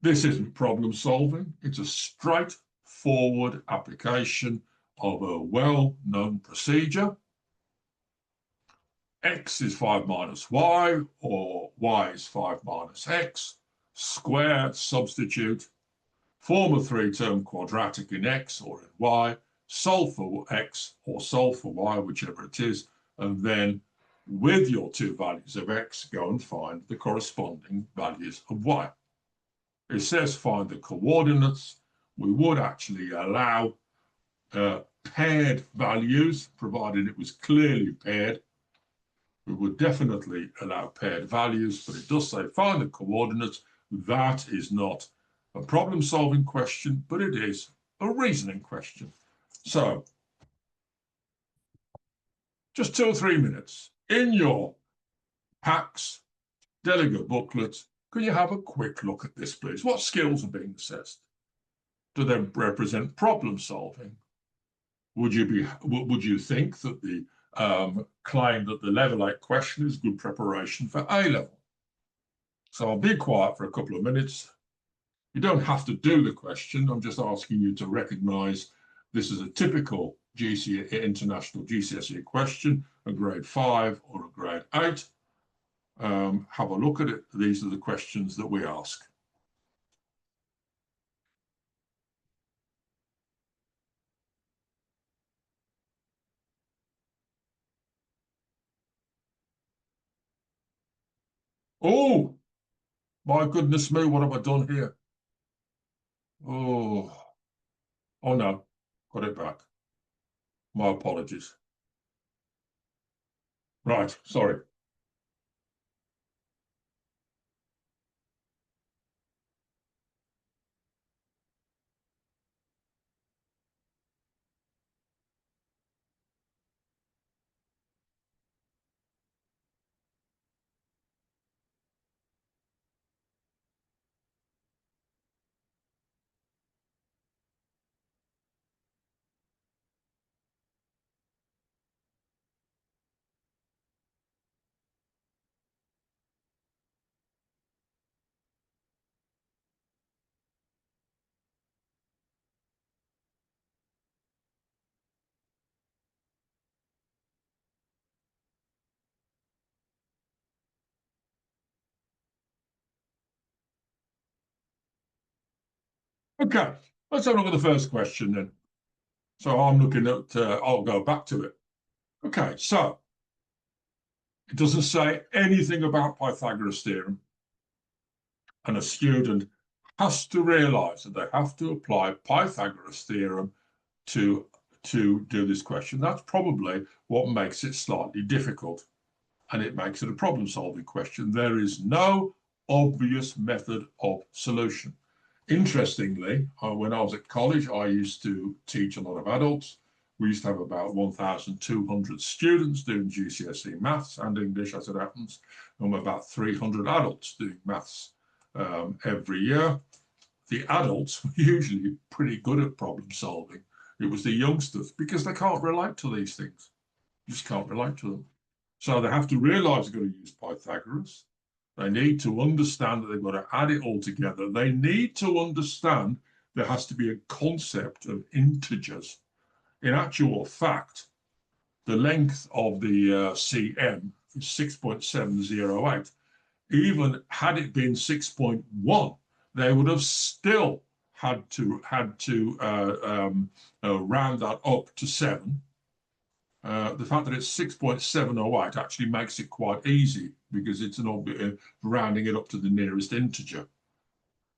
This isn't problem solving. It's a straightforward application of a well-known procedure. X is 5 minus y, or y is 5 minus x. Square, substitute. Form a three-term quadratic in x or in y. Solve for x or solve for y, whichever it is. And then with your two values of x, go and find the corresponding values of y. It says find the coordinates. We would actually allow paired values, provided it was clearly paired. We would definitely allow paired values, but it does say find the coordinates. That is not a problem-solving question, but it is a reasoning question. So, just 2 or 3 minutes in your packs, delegate booklets, could you have a quick look at this, please? What skills are being assessed? Do they represent problem-solving? Would you think that the claim that the level 8 question is good preparation for A level? So I'll be quiet for a couple of minutes. You don't have to do the question. I'm just asking you to recognize this is a typical international GCSE question, a grade 5 or a grade 8. Have a look at it. These are the questions that we ask. Oh, my goodness me, what have I done here? Oh, oh no, got it back. My apologies. Right, sorry. Okay, let's have a look at the first question then. So I'm looking at, I'll go back to it. Okay, so it doesn't say anything about Pythagoras theorem. And a student has to realize that they have to apply Pythagoras theorem to do this question. That's probably what makes it slightly difficult, and it makes it a problem-solving question. There is no obvious method of solution. Interestingly, when I was at college, I used to teach a lot of adults. We used to have about 1,200 students doing GCSE maths and English, as it happens, and about 300 adults doing maths every year. The adults were usually pretty good at problem solving. It was the youngsters, because they can't relate to these things. You just can't relate to them. So they have to realize they've got to use Pythagoras. They need to understand that they've got to add it all together. They need to understand there has to be a concept of integers. In actual fact, the length of the CM is 6.708. Even had it been 6.1, they would have still had to round that up to 7. The fact that it's 6.708 actually makes it quite easy, because it's rounding it up to the nearest integer.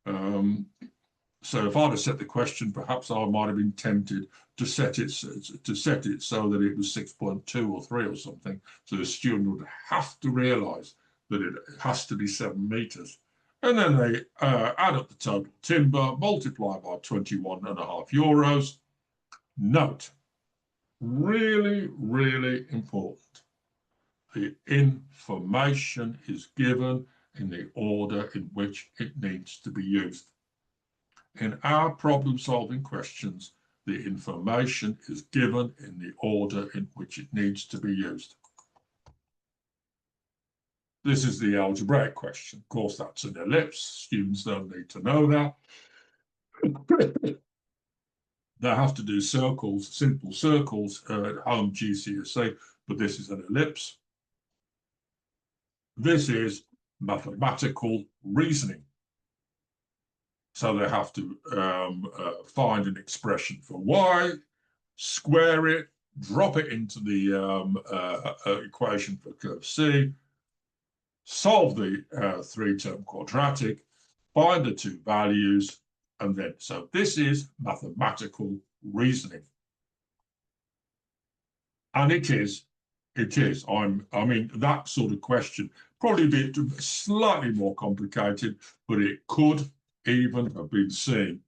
So if I'd have set the question, perhaps I might have been tempted to set it so that it was 6.2 or 3 or something. So the student would have to realize that it has to be 7 meters. And then they add up the total timber, multiply by 21.5 euros. Note, really, really important, the information is given in the order in which it needs to be used. In our problem-solving questions, the information is given in the order in which it needs to be used. This is the algebraic question. Of course, that's an ellipse. Students don't need to know that. They have to do circles, simple circles at home GCSE, but this is an ellipse. This is mathematical reasoning. So they have to find an expression for y, square it, drop it into the equation for curve C, solve the three-term quadratic, find the two values, and then, so this is mathematical reasoning. And it is, I mean, that sort of question, probably be slightly more complicated, but it could even have been seen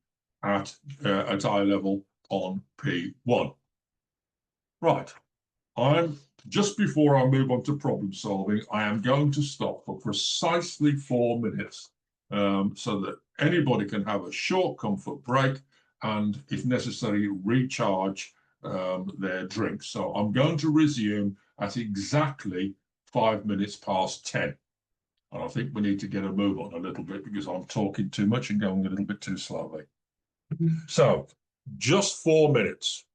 at eye level on P1. Right, just before I move on to problem solving, I am going to stop for precisely 4 minutes so that anybody can have a short comfort break and, if necessary, recharge their drinks. So I'm going to resume at exactly 5 minutes past 10. And I think we need to get a move on a little bit because I'm talking too much and going a little bit too slowly. So just 4 minutes.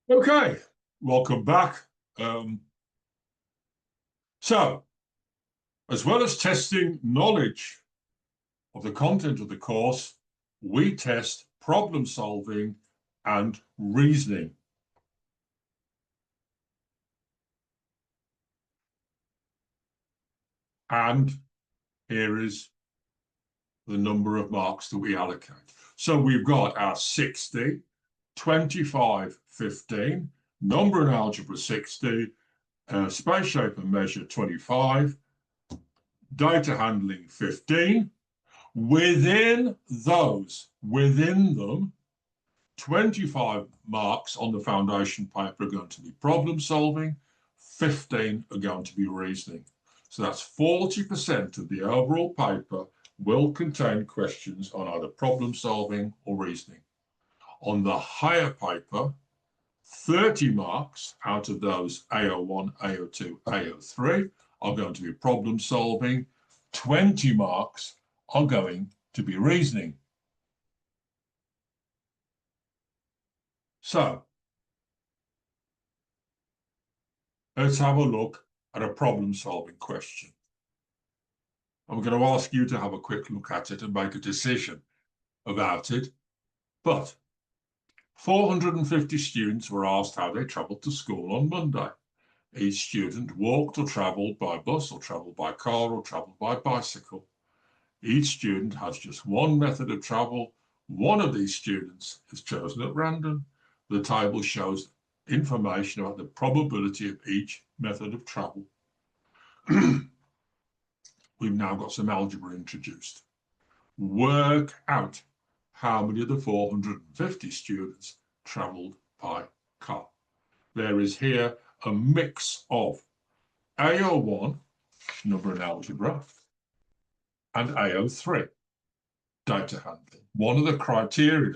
Okay, welcome back. So, as well as testing knowledge of the content of the course, we test problem solving and reasoning. And here is the number of marks that we allocate. So we've got our 60, 25, 15, number and algebra 60, space, shape and measure 25, data handling 15. Within them, 25 marks on the foundation paper are going to be problem solving, 15 are going to be reasoning. So that's 40% of the overall paper will contain questions on either problem solving or reasoning. On the higher paper, 30 marks out of those AO1, AO2, AO3 are going to be problem solving, 20 marks are going to be reasoning. So let's have a look at a problem-solving question. I'm going to ask you to have a quick look at it and make a decision about it. But 450 students were asked how they travelled to school on Monday. Each student walked or travelled by bus or travelled by car or travelled by bicycle. Each student has just one method of travel. One of these students is chosen at random. The table shows information about the probability of each method of travel. We've now got some algebra introduced. Work out how many of the 450 students travelled by car. There is here a mix of AO1, number and algebra, and AO3, data handling. One of the criteria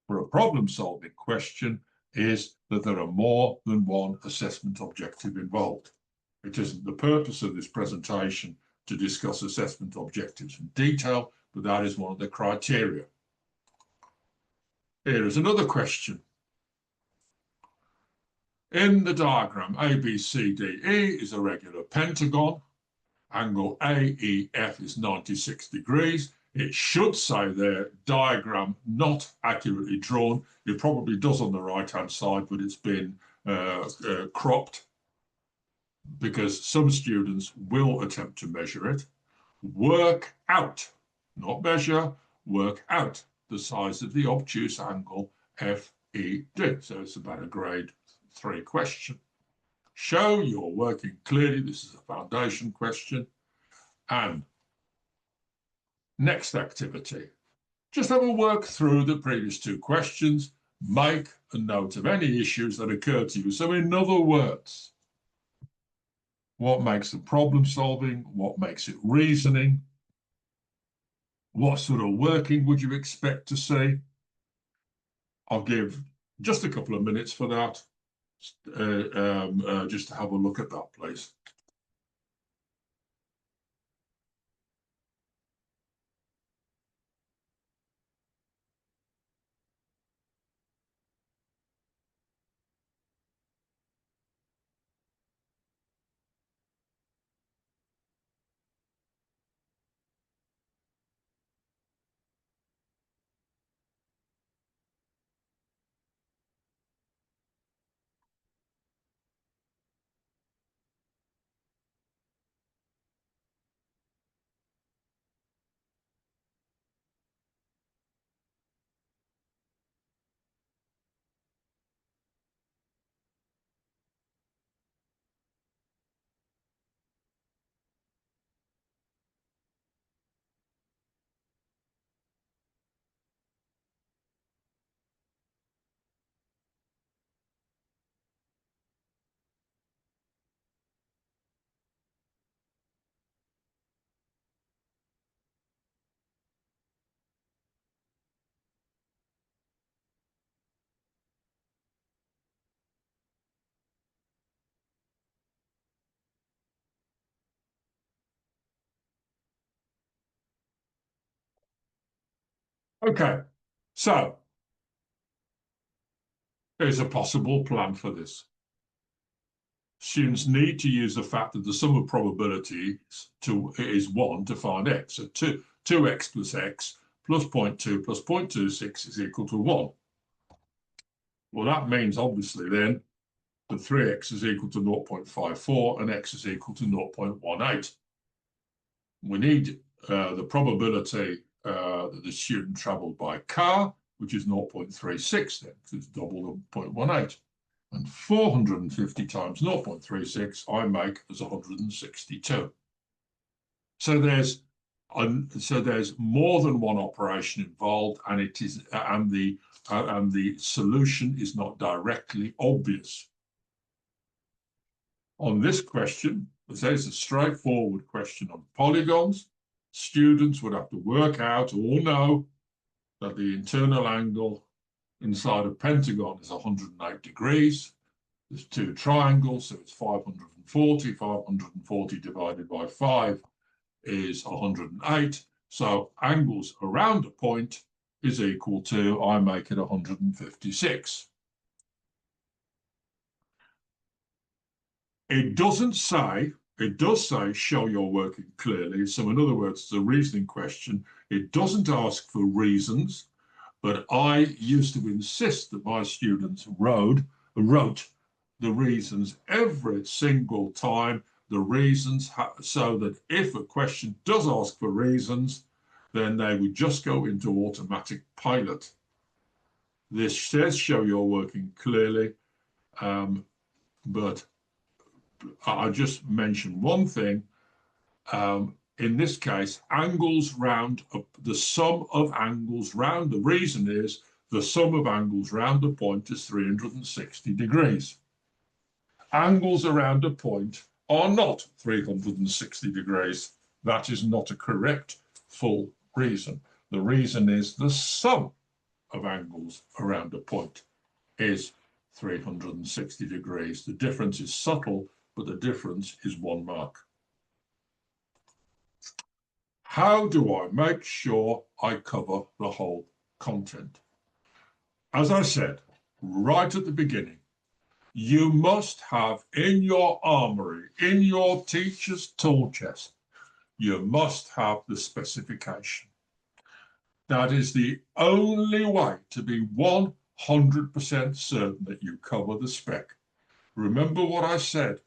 for a problem-solving question is that there are more than one assessment objective involved. It isn't the purpose of this presentation to discuss assessment objectives in detail, but that is one of the criteria. Here is another question. In the diagram, ABCDE is a regular pentagon. Angle AEF is 96 degrees. It should say there, diagram not accurately drawn. It probably does on the right-hand side, but it's been cropped because some students will attempt to measure it. Work out, not measure, work out the size of the obtuse angle FED. So it's about a grade 3 question. Show you're working clearly. This is a foundation question. And next activity, just have a work through the previous two questions, make a note of any issues that occur to you. So in other words, what makes it problem solving? What makes it reasoning? What sort of working would you expect to see? I'll give just a couple of minutes for that, just to have a look at that, please. Okay, so here's a possible plan for this. Students need to use the fact that the sum of probabilities is 1 to find x. So 2x plus x plus 0.2 plus 0.26 is equal to 1. Well, that means obviously then that 3x is equal to 0.54 and x is equal to 0.18. We need the probability that the student travelled by car, which is 0.36 then, because it's double the 0.18. And 450 times 0.36, I make as 162. So there's more than one operation involved, and the solution is not directly obvious. On this question, there's a straightforward question on polygons. Students would have to work out or know that the internal angle inside a pentagon is 108 degrees. There's two triangles, so it's 540. 540 divided by 5 is 108. So angles around a point is equal to, I make it 156. It doesn't say, it does say show you're working clearly. So in other words, it's a reasoning question. It doesn't ask for reasons, but I used to insist that my students wrote the reasons every single time, the reasons, so that if a question does ask for reasons, then they would just go into automatic pilot. This says show you're working clearly, but I just mentioned one thing. In this case, angles round, the sum of angles round, the reason is the sum of angles round a point is 360 degrees. Angles around a point are not 360 degrees. That is not a correct full reason. The reason is the sum of angles around a point is 360 degrees. The difference is subtle, but the difference is 1 mark. How do I make sure I cover the whole content? As I said right at the beginning, you must have in your armory, in your teacher's tool chest, you must have the specification. That is the only way to be 100% certain that you cover the spec. Remember what I said.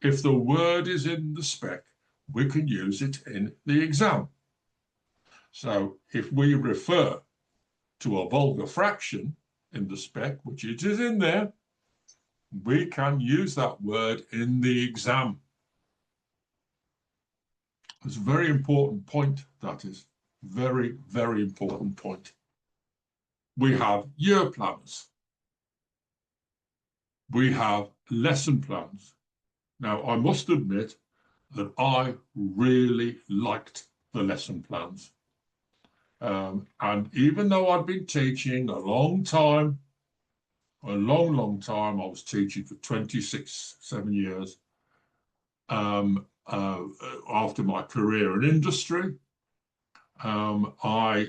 If the word is in the spec, we can use it in the exam. So if we refer to a vulgar fraction in the spec, which it is in there, we can use that word in the exam. It's a very important point, that is. Very, very important point. We have year plans. We have lesson plans. Now, I must admit that I really liked the lesson plans. And even though I'd been teaching a long time, I was teaching for 7 years after my career in industry. I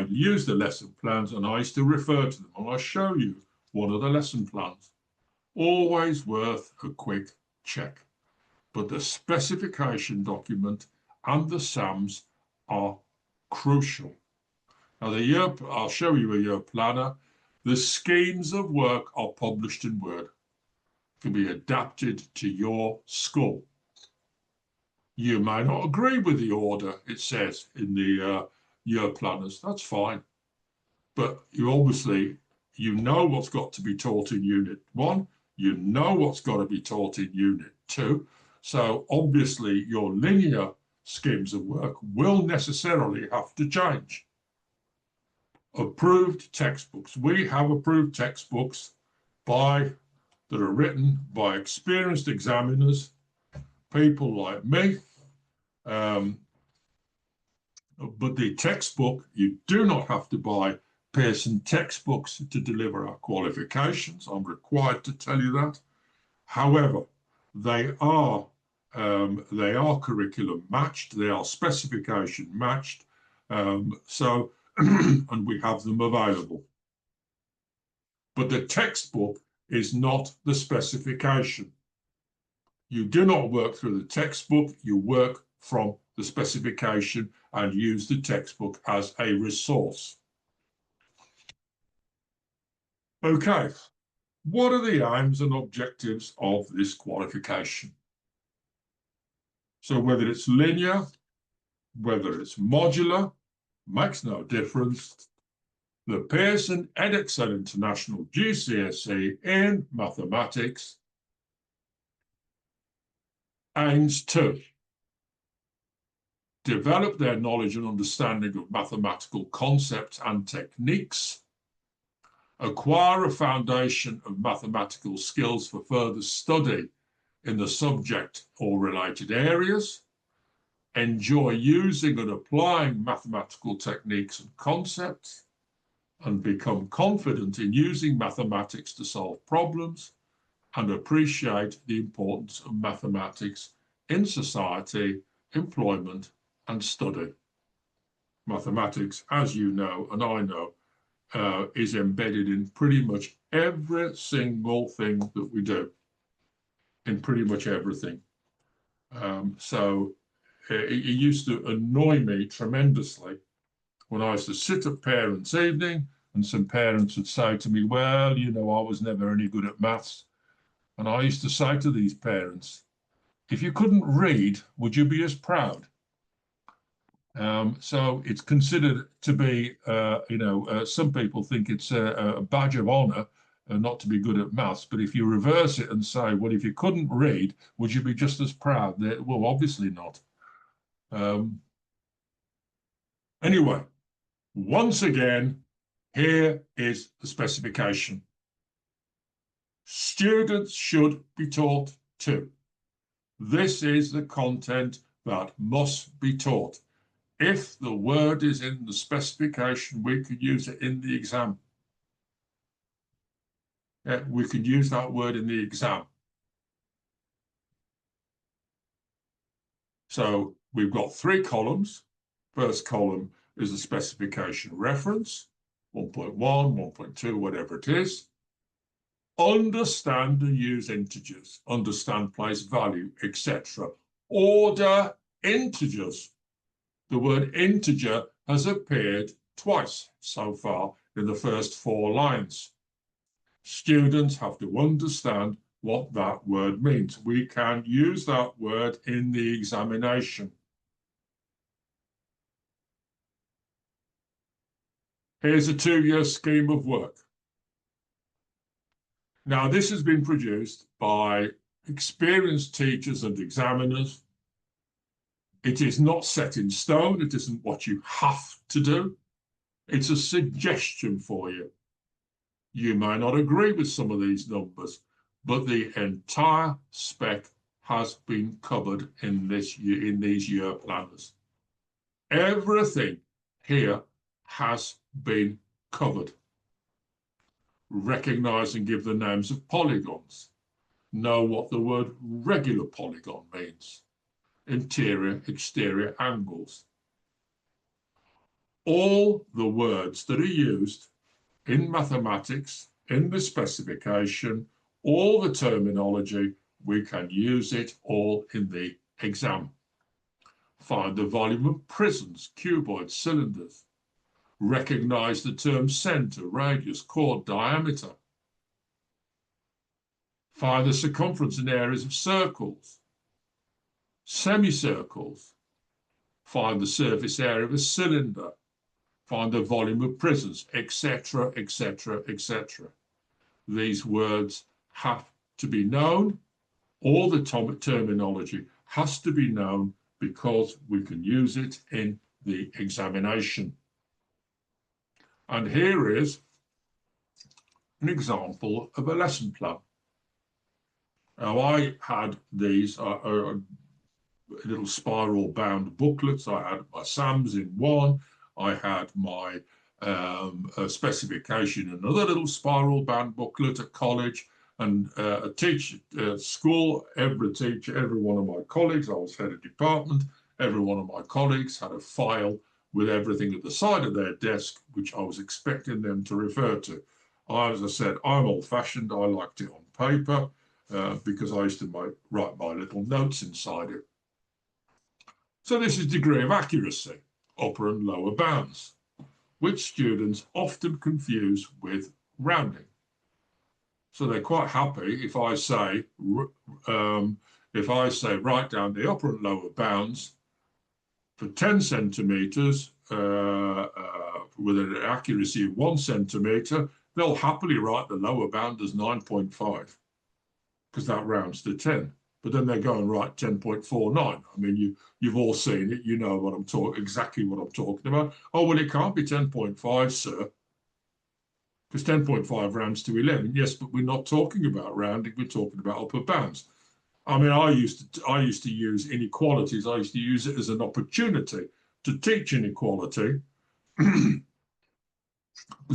used the lesson plans and I used to refer to them, and I'll show you one of the lesson plans. Always worth a quick check. But the specification document and the SAMs are crucial. Now, I'll show you a year planner. The schemes of work are published in Word, can be adapted to your school. You may not agree with the order it says in the year planners. That's fine. But you know what's got to be taught in Unit 1. You know what's got to be taught in Unit 2. So obviously your linear schemes of work will necessarily have to change. Approved textbooks. We have approved textbooks that are written by experienced examiners, people like me. But the textbook, you do not have to buy Pearson textbooks to deliver our qualifications. I'm required to tell you that. However, they are curriculum matched, they are specification matched, and we have them available. But the textbook is not the specification. You do not work through the textbook, you work from the specification and use the textbook as a resource. Okay, what are the aims and objectives of this qualification? So whether it's linear whether it's modular, makes no difference. The Pearson Edexcel International GCSE in mathematics aims to develop their knowledge and understanding of mathematical concepts and techniques, acquire a foundation of mathematical skills for further study in the subject or related areas, enjoy using and applying mathematical techniques and concepts, and become confident in using mathematics to solve problems, and appreciate the importance of mathematics in society, employment, and study. Mathematics, as you know, and I know, is embedded in pretty much every single thing that we do, in pretty much everything. So it used to annoy me tremendously when I used to sit at parents' evening and some parents would say to me, well, you know, I was never any good at maths. And I used to say to these parents, if you couldn't read, would you be as proud? So it's considered to be, some people think it's a badge of honor not to be good at maths. But if you reverse it and say, well, if you couldn't read, would you be just as proud? Well, obviously not. Anyway, once again, here is the specification. Students should be taught to. This is the content that must be taught. If the word is in the specification, we could use it in the exam. We could use that word in the exam. So we've got 3 columns. First column is the specification reference, 1.1, 1.2, whatever it is. Understand and use integers. Understand, place value, etc. Order integers. The word integer has appeared twice so far in the first 4 lines. Students have to understand what that word means. We can use that word in the examination. Here's a 2-year scheme of work. Now, this has been produced by experienced teachers and examiners. It is not set in stone. It isn't what you have to do. It's a suggestion for you. You may not agree with some of these numbers, but the entire spec has been covered in these year planners. Everything here has been covered. Recognize and give the names of polygons. Know what the word regular polygon means. Interior, exterior angles. All the words that are used in mathematics, in the specification, all the terminology, we can use it all in the exam. Find the volume of prisms, cuboids, cylinders. Recognize the terms center, radius, chord, diameter. Find the circumference and areas of circles, semicircles. Find the surface area of a cylinder. Find the volume of prisms, etc., etc., etc. These words have to be known. All the terminology has to be known because we can use it in the examination. And here is an example of a lesson plan. Now, I had these little spiral bound booklets. I had my SAMs in one. I had my specification, another little spiral bound booklet at college, and a teacher at school. Every teacher, every one of my colleagues, I was head of department, every one of my colleagues had a file with everything at the side of their desk, which I was expecting them to refer to. As I said, I'm old-fashioned. I liked it on paper because I used to write my little notes inside it. So this is degree of accuracy, upper and lower bounds, which students often confuse with rounding. So they're quite happy if I say write down the upper and lower bounds for 10 centimeters, with an accuracy of 1 centimeter, they'll happily write the lower bound as 9.5 because that rounds to 10. But then they go and write 10.49. I mean, you've all seen it. You know what I'm talking, exactly what I'm talking about. Oh, well, it can't be 10.5, sir, because 10.5 rounds to 11. Yes, but we're not talking about rounding. We're talking about upper bounds. I mean, I used to use inequalities. I used to use it as an opportunity to teach inequality, because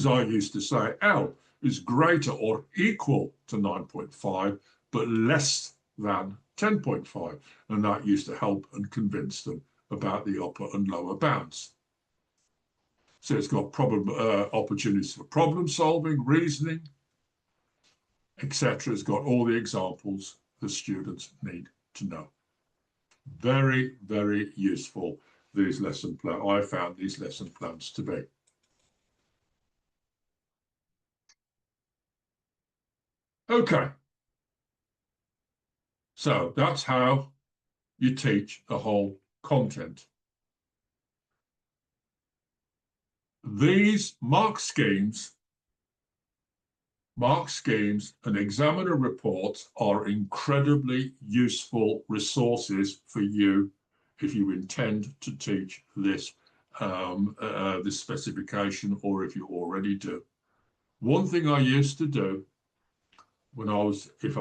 I used to say L is greater or equal to 9.5, but less than 10.5. And that used to help and convince them about the upper and lower bounds. So it's got opportunities for problem solving, reasoning, etc. It's got all the examples the students need to know. Very, very useful, these lesson plans. I found these lesson plans to be. Okay. So that's how you teach the whole content. These mark schemes and examiner reports are incredibly useful resources for you if you intend to teach this, this specification, or if you already do. One thing I used to do when I was in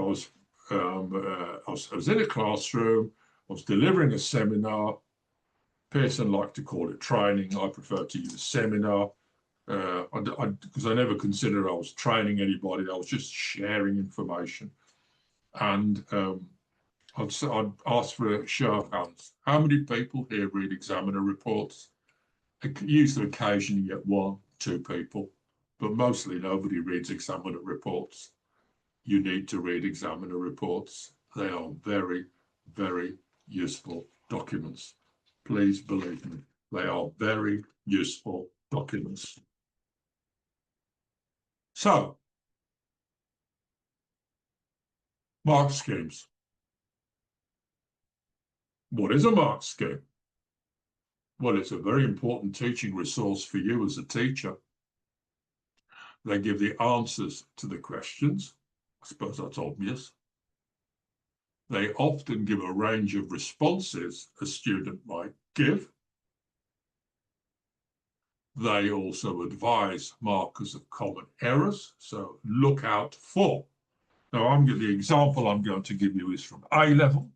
a classroom, I was delivering a seminar. Pearson liked to call it training. I prefer to use seminar because I never considered I was training anybody. I was just sharing information. And I'd ask for a show of hands. How many people here read examiner reports? I usually occasionally get 1, 2 people, but mostly nobody reads examiner reports. You need to read examiner reports. They are very, very useful documents. Please believe me, they are very useful documents. So, mark schemes. What is a mark scheme? Well, it's a very important teaching resource for you as a teacher. They give the answers to the questions. I suppose that's obvious. They often give a range of responses a student might give. They also advise markers of common errors, so look out for. Now, the example I'm going to give you is from A-level,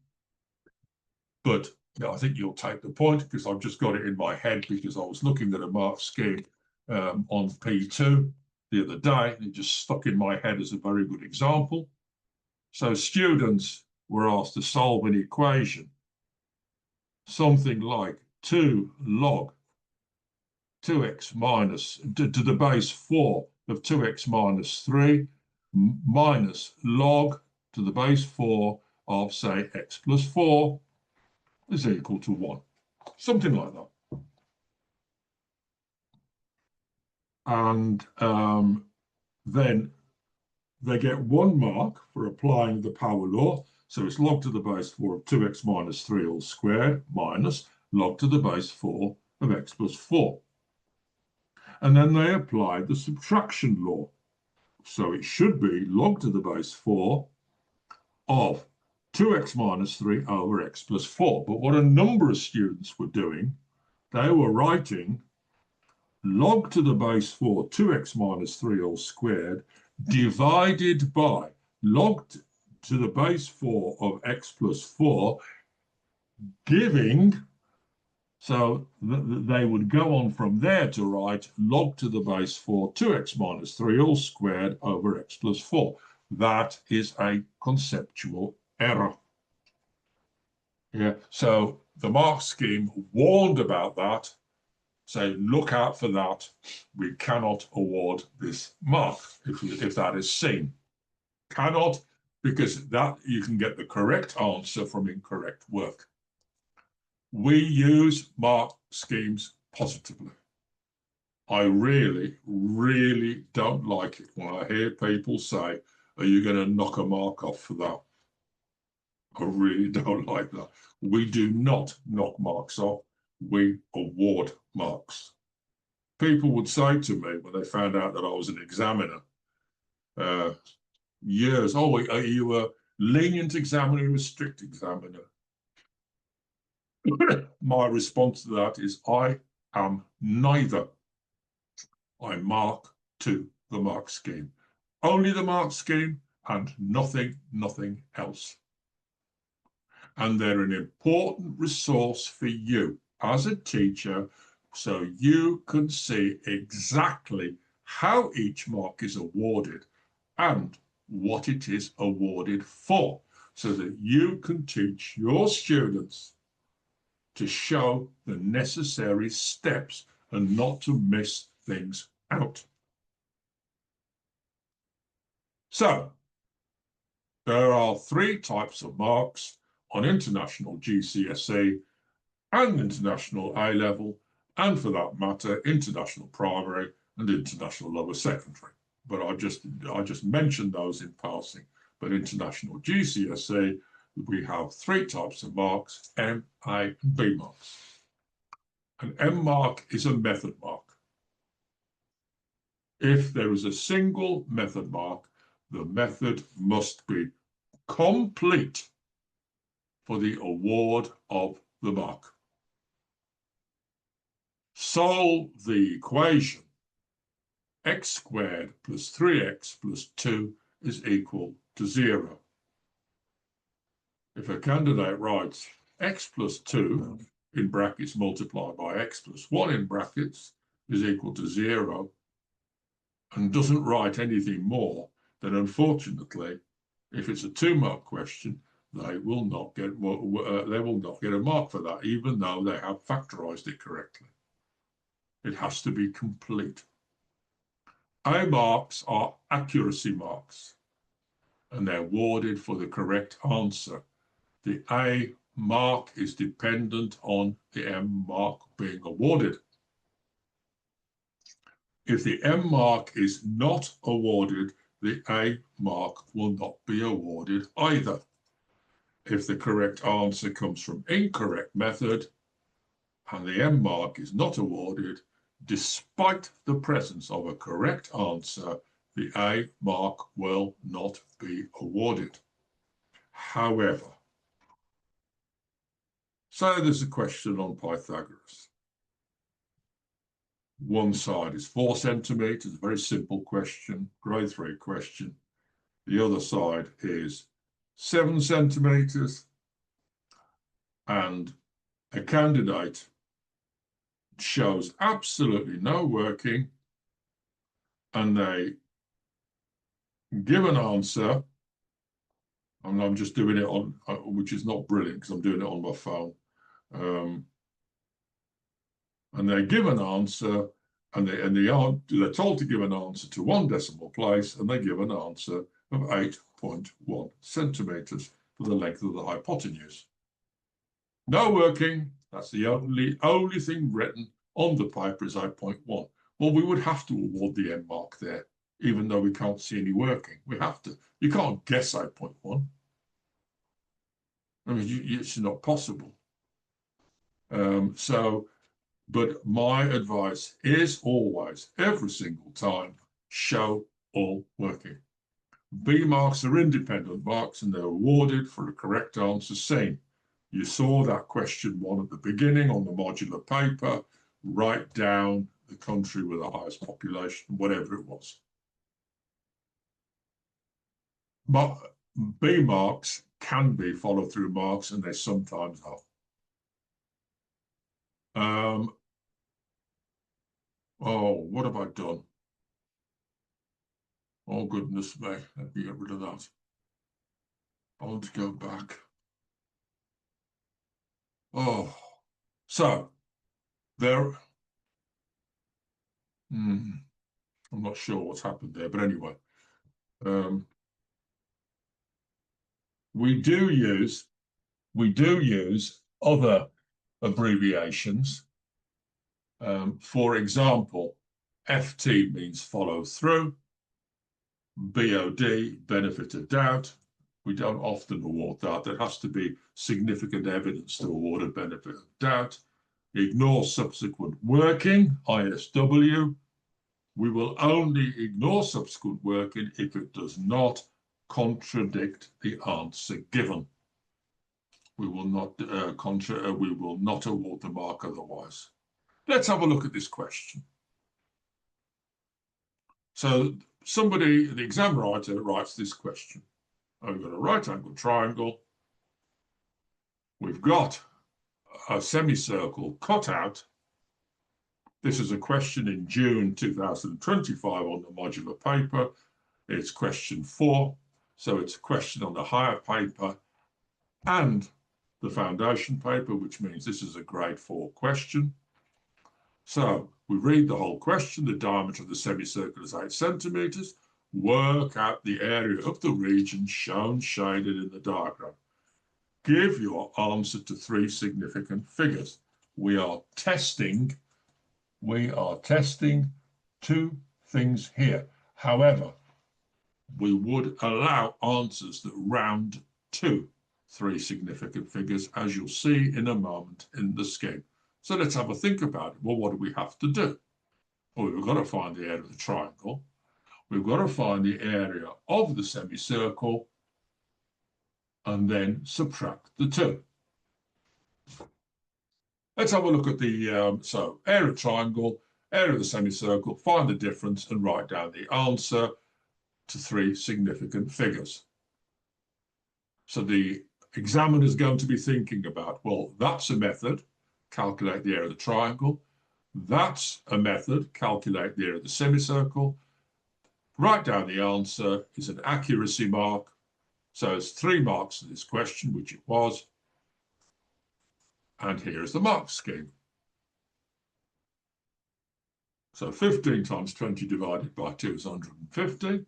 but I think you'll take the point because I've just got it in my head because I was looking at a mark scheme on P2 the other day, and it just stuck in my head as a very good example. So students were asked to solve an equation, something like 2 log 2x minus to the base 4 of 2x minus 3 minus log to the base 4 of, say, x plus 4 is equal to 1. Something like that. And then they get 1 mark for applying the power law. So it's log to the base 4 of 2x minus 3 all squared minus log to the base 4 of x plus 4. And then they apply the subtraction law. So it should be log to the base 4 of 2x minus 3 over x plus 4. But what a number of students were doing, they were writing log to the base 4, 2x minus 3 all squared, divided by log to the base 4 of x plus 4, giving. So they would go on from there to write log to the base 4, 2x minus 3 all squared over x plus 4. That is a conceptual error. Yeah, so the mark scheme warned about that. Say, look out for that. We cannot award this mark if that is seen. Cannot, because that you can get the correct answer from incorrect work. We use mark schemes positively. I really, really don't like it when I hear people say, are you going to knock a mark off for that? I really don't like that. We do not knock marks off. we award marks. People would say to me when they found out that I was an examiner, years, oh, are you a lenient examiner or a strict examiner? My response to that is I am neither. I mark to the mark scheme. Only the mark scheme and nothing else. And they're an important resource for you as a teacher so you can see exactly how each mark is awarded and what it is awarded for, so that you can teach your students to show the necessary steps and not to miss things out. So, there are 3 types of marks on international GCSE and international A-level, and for that matter, international primary and international lower secondary. But I just mentioned those in passing. But international GCSE, we have 3 types of marks, M, A, and B marks. An M mark is a method mark. If there is a single method mark, the method must be complete for the award of the mark. Solve the equation x squared plus 3x plus 2 is equal to 0. If a candidate writes x plus 2 in brackets multiplied by x plus 1 in brackets is equal to 0 and doesn't write anything more, then unfortunately, if it's a 2-mark question, they will not get a mark for that, even though they have factorized it correctly. It has to be complete. A marks are accuracy marks, and they're awarded for the correct answer. The A mark is dependent on the M mark being awarded. If the M mark is not awarded, the A mark will not be awarded either. If the correct answer comes from incorrect method and the M mark is not awarded, despite the presence of a correct answer, the A mark will not be awarded. However, say there's a question on Pythagoras. One side is 4 centimeters, a very simple question, grade 3 question. The other side is 7 centimeters, and a candidate shows absolutely no working, and they give an answer. I'm just doing it on, which is not brilliant because I'm doing it on my phone. And they give an answer, and they're told to give an answer to 1 decimal place, and they give an answer of 8.1 centimeters for the length of the hypotenuse. No working. That's the only thing written on the paper is 8.1. Well, we would have to award the M mark there, even though we can't see any working. We have to. You can't guess 8.1. I mean, it's not possible. But my advice is always, every single time, show all working. B marks are independent marks, and they're awarded for a correct answer seen. You saw that question 1 at the beginning on the modular paper. Write down the country with the highest population, whatever it was. But B marks can be follow-through marks, and they sometimes are. Oh, what have I done? Oh, goodness me. Let me get rid of that. I want to go back. Oh, so there. I'm not sure what's happened there, but anyway. We do use other abbreviations. For example, FT means follow through. BOD, benefit of doubt. We don't often award that. There has to be significant evidence to award a benefit of doubt. ignore subsequent working, ISW. We will only ignore subsequent working if it does not contradict the answer given. We will not award the mark otherwise. Let's have a look at this question. So somebody, the exam writer, writes this question. We've got a right angle triangle. We've got a semicircle cut out. This is a question in June 2025 on the modular paper. It's question 4. So it's a question on the higher paper and the foundation paper, which means this is a grade 4 question. So we read the whole question. The diameter of the semicircle is 8 centimeters. Work out the area of the region shown shaded in the diagram. Give your answer to 3 significant figures. We are testing 2 things here. However, we would allow answers that round to 3 significant figures, as you'll see in a moment in the scheme. So let's have a think about it. Well, what do we have to do? Well, we've got to find the area of the triangle. We've got to find the area of the semicircle and then subtract the 2. Let's have a look at the, area of triangle, area of the semicircle, find the difference and write down the answer to 3 significant figures. So the examiner is going to be thinking about, well, that's a method, calculate the area of the triangle. That's a method, calculate the area of the semicircle. Write down the answer is an accuracy mark. So it's 3 marks to this question, which it was. And here is the mark scheme. So 15 times 20 divided by 2 is 150.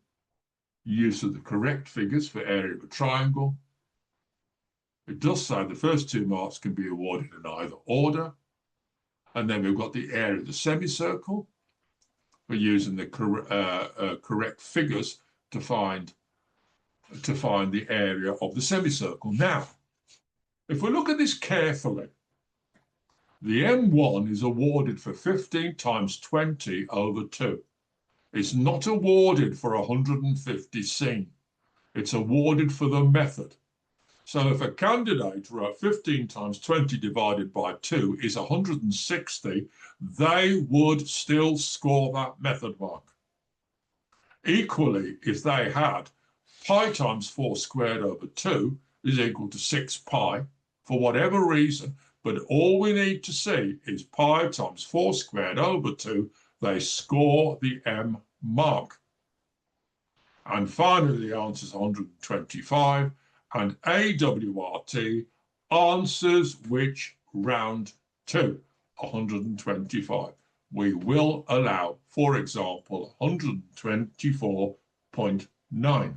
Use of the correct figures for area of a triangle. It does say the first 2 marks can be awarded in either order. And then we've got the area of the semicircle. We're using the correct figures to find the area of the semicircle. Now, if we look at this carefully, the M1 is awarded for 15 times 20 over 2. It's not awarded for 150 seen. It's awarded for the method. So if a candidate wrote 15 times 20 divided by 2 is 160, they would still score that method mark. Equally, if they had pi times 4 squared over 2 is equal to 6 pi, for whatever reason, but all we need to see is pi times 4 squared over 2, they score the M mark. And finally, the answer is 125, and AWRT answers which round to 125. We will allow, for example, 124.9.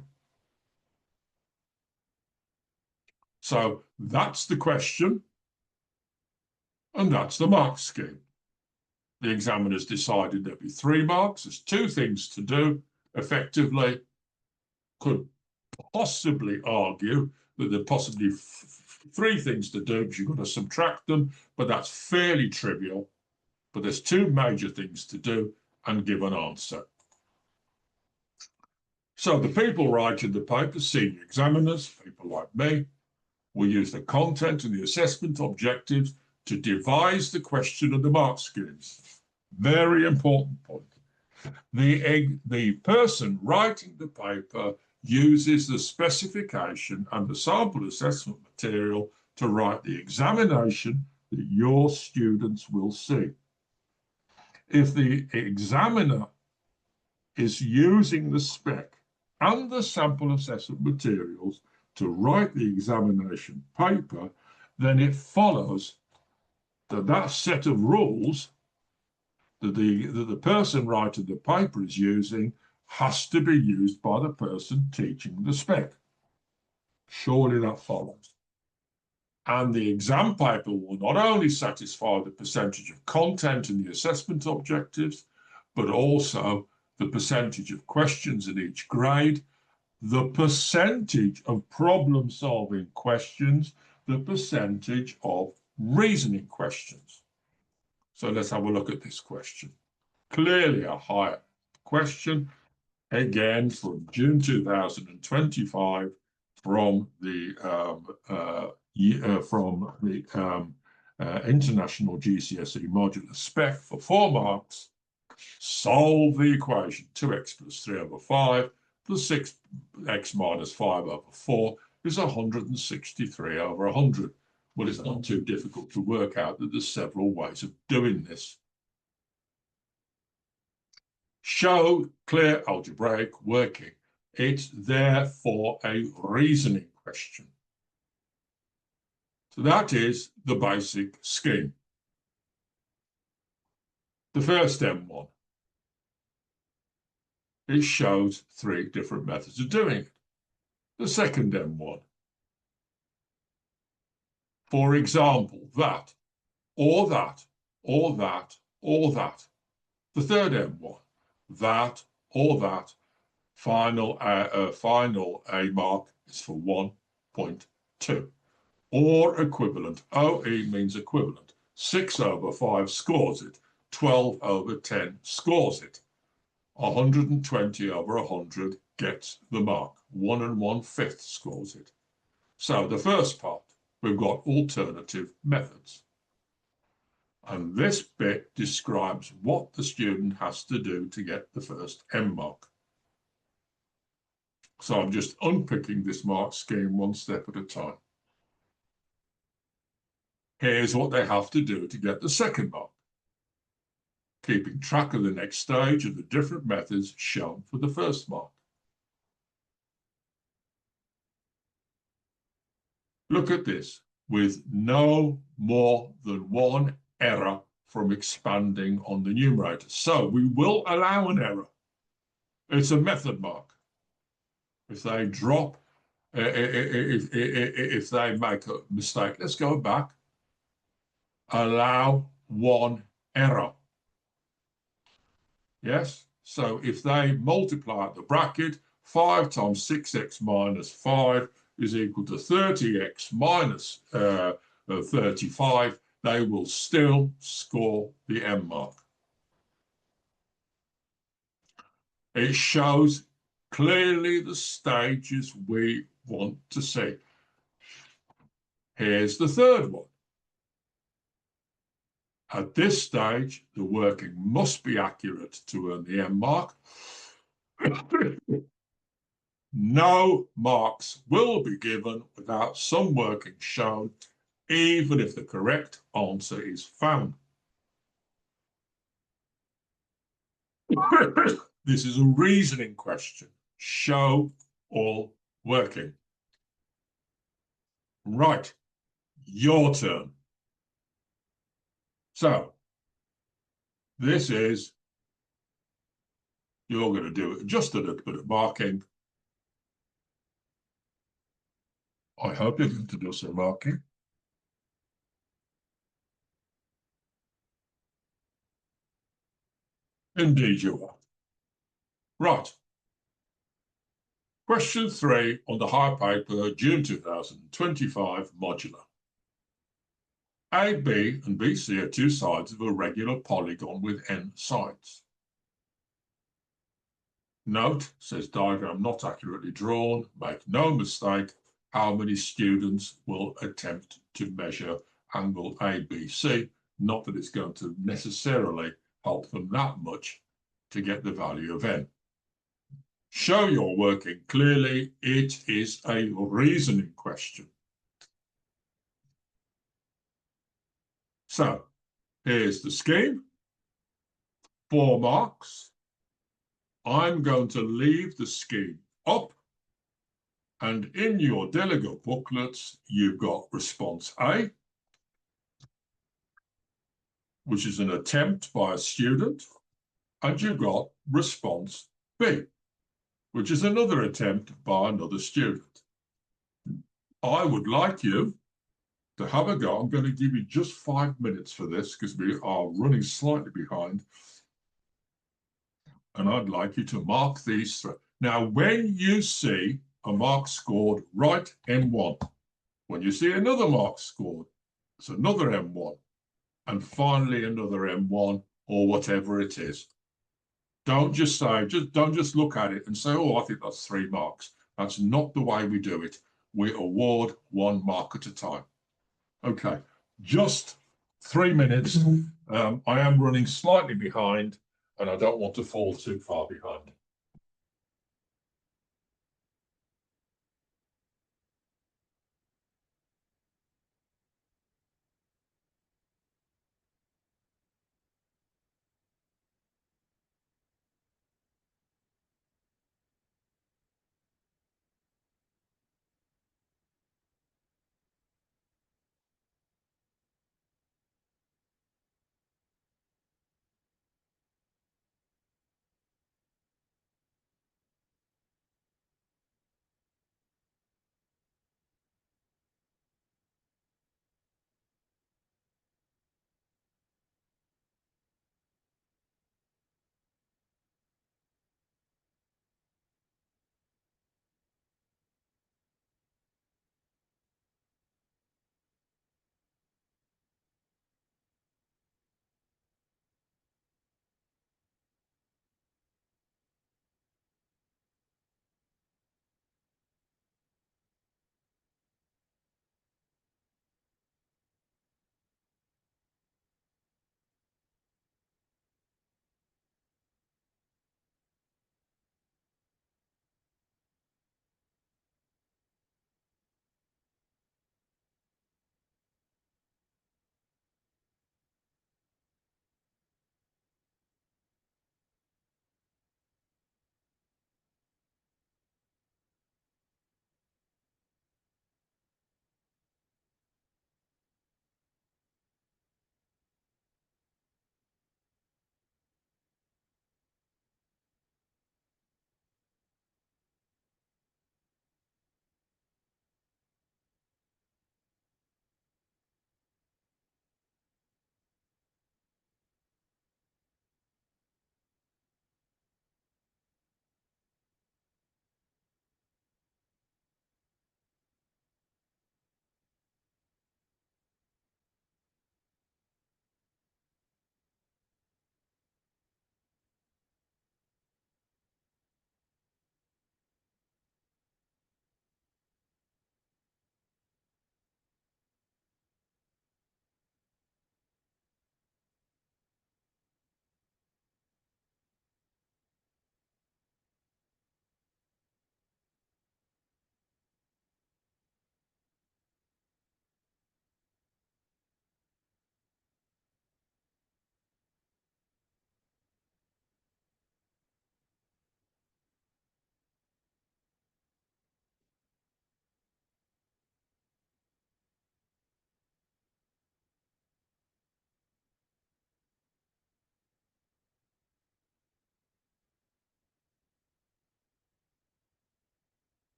So that's the question, and that's the mark scheme. The examiners decided there'd be 3 marks. There's 2 things to do. Effectively, could possibly argue that there are possibly 3 things to do because you've got to subtract them, but that's fairly trivial. But there's 2 major things to do and give an answer. So the people writing the paper, senior examiners, people like me, will use the content and the assessment objectives to devise the question and the mark schemes. Very important point. The person writing the paper uses the specification and the sample assessment material to write the examination that your students will see. If the examiner is using the spec and the sample assessment materials to write the examination paper, then it follows that that set of rules that the person writing the paper is using has to be used by the person teaching the spec. Surely that follows. And the exam paper will not only satisfy the percentage of content in the assessment objectives, but also the percentage of questions in each grade, the percentage of problem-solving questions, the percentage of reasoning questions. So let's have a look at this question. Clearly a higher question, again from June 2025, from the International GCSE Modular Spec for 4 marks. Solve the equation 2x plus 3 over 5 plus 6x minus 5 over 4 is 163 over 100. Well, it's not too difficult to work out that there's several ways of doing this. Show clear algebraic working. It's therefore a reasoning question. So that is the basic scheme. The first M1. It shows 3 different methods of doing it. The second M1. For example, that, or that, or that, or that. The third M1. That, or that. Final A mark is for 1.2. Or equivalent. OE means equivalent. 6 over 5 scores it. 12 over 10 scores it. 120 over 100 gets the mark. 1 1/5 scores it. So the first part, we've got alternative methods. And this bit describes what the student has to do to get the first M mark. So I'm just unpicking this mark scheme one step at a time. Here's what they have to do to get the second mark. Keeping track of the next stage of the different methods shown for the first mark. Look at this, with no more than one error from expanding on the numerator. So we will allow an error. It's a method mark. If they drop, if they make a mistake, let's go back. Allow one error. Yes, so if they multiply the bracket, 5 times 6x minus 5 is equal to 30x minus 35, they will still score the M mark. It shows clearly the stages we want to see. Here's the third one. At this stage, the working must be accurate to earn the M mark. No marks will be given without some working shown, even if the correct answer is found. This is a reasoning question. Show all working. Right, your turn. So, this is, you're going to do just a little bit of marking. I hope you're going to do some marking. Indeed you are. Right. Question 3 on the high paper, June 2025, modular. A, B, and BC are 2 sides of a regular polygon with n sides. Note, says diagram not accurately drawn, make no mistake how many students will attempt to measure angle ABC. Not that it's going to necessarily help them that much to get the value of n. Show your working clearly. It is a reasoning question. So here's the scheme. 4 marks. I'm going to leave the scheme up. And in your delegate booklets, you've got response A, which is an attempt by a student. And you've got response B, which is another attempt by another student. I would like you to have a go. I'm going to give you just 5 minutes for this because we are running slightly behind. And I'd like you to mark these 3. Now, when you see a mark scored, write M1. When you see another mark scored, it's another M1. and finally another M1 or whatever it is. Don't just say, don't just look at it and say, oh, I think that's 3 marks. That's not the way we do it. We award 1 mark at a time. Okay, just 3 minutes. I am running slightly behind and I don't want to fall too far behind.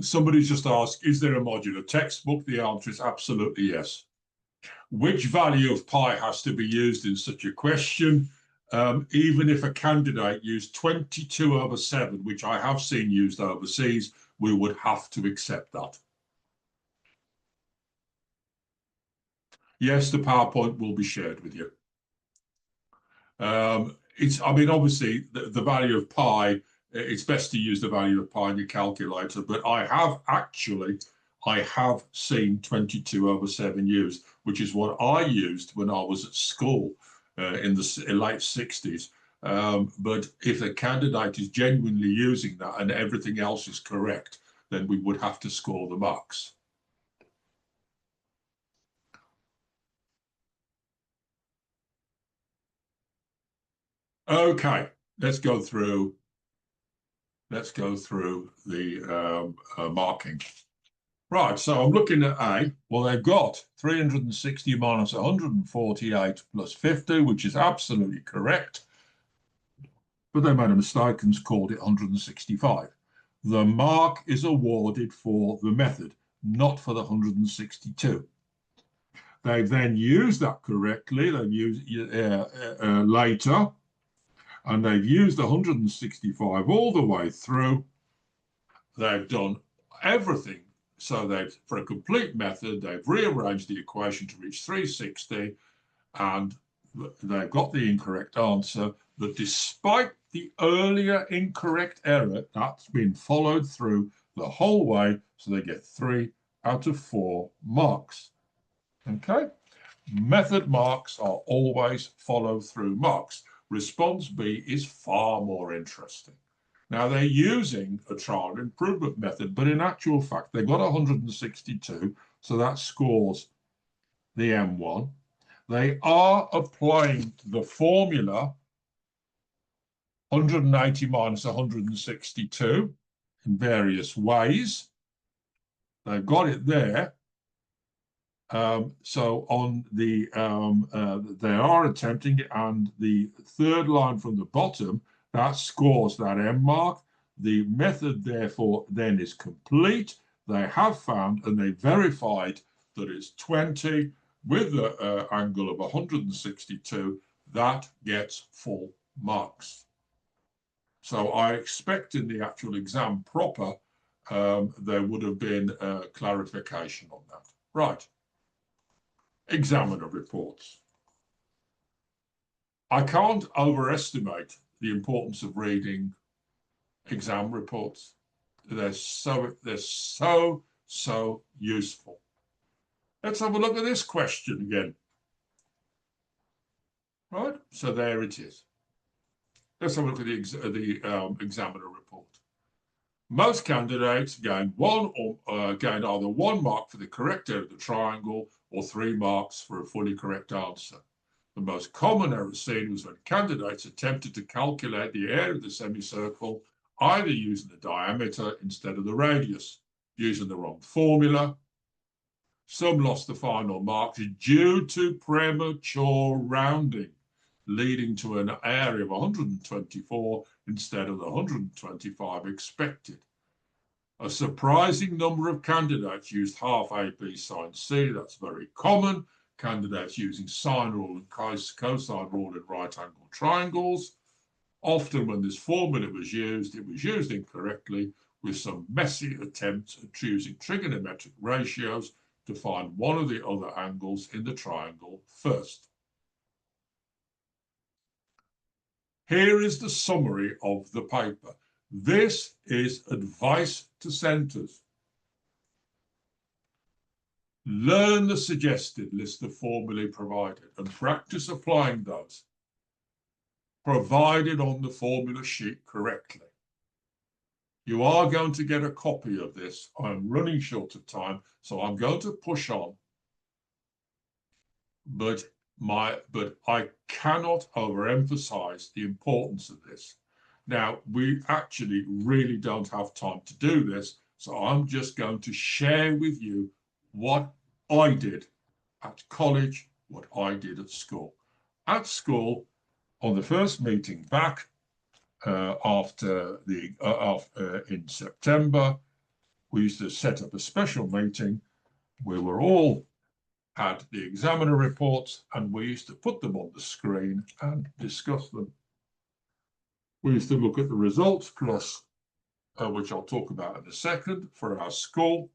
Somebody's just asked, is there a modular textbook? The answer is absolutely yes. Which value of pi has to be used in such a question? Even if a candidate used 22/7, which I have seen used overseas, we would have to accept that. Yes, the PowerPoint will be shared with you. I mean, obviously, the value of pi, it's best to use the value of pi in your calculator, but I have seen 22/7 used, which is what I used when I was at school in the late 60s. But if a candidate is genuinely using that and everything else is correct, then we would have to score the marks. Okay, let's go through the marking. Right, so I'm looking at A. Well, they've got 360 minus 148 plus 50, which is absolutely correct. But they made a mistake and called it 165. The mark is awarded for the method, not for the 162. They've then used that correctly. They've used later, and they've used 165 all the way through. They've done everything. So they've, for a complete method, they've rearranged the equation to reach 360, and they've got the incorrect answer. But despite the earlier incorrect error, that's been followed through the whole way, so they get 3 out of 4 marks. Okay? Method marks are always follow-through marks. Response B is far more interesting. Now, they're using a trial improvement method, but in actual fact, they got 162, so that scores the M1. They are applying the formula 180 minus 162 in various ways. They've got it there. So on the, they are attempting, and the third line from the bottom, that scores that M mark. The method, therefore, then is complete. They have found and they verified that it's 20 with the angle of 162. That gets full marks. So I expect in the actual exam proper, there would have been clarification on that. Right. Examiner reports. I can't overestimate the importance of reading exam reports. They're so useful. Let's have a look at this question again. Right, so there it is. Let's have a look at the examiner report. Most candidates gain gain either 1 mark for the correct area of the triangle or 3 marks for a fully correct answer. The most common error seen was when candidates attempted to calculate the area of the semicircle, either using the diameter instead of the radius, using the wrong formula. Some lost the final marks due to premature rounding, leading to an area of 124 instead of the 125 expected. A surprising number of candidates used half AB sine C. That's very common. Candidates using sine rule and cosine rule in right-angled triangles. Often when this formula was used, it was used incorrectly, with some messy attempts at choosing trigonometric ratios to find one of the other angles in the triangle first. Here is the summary of the paper. This is advice to centres. Learn the suggested list of formulae provided and practice applying those provided on the formula sheet correctly. You are going to get a copy of this. I'm running short of time, so I'm going to push on. But I cannot overemphasize the importance of this. Now, we actually really don't have time to do this, so I'm just going to share with you what I did at college, what I did at school. At school, on the first meeting back in September, we used to set up a special meeting where we all had the examiner reports, and we used to put them on the screen and discuss them. We used to look at the results plus, which I'll talk about in a second, for our school,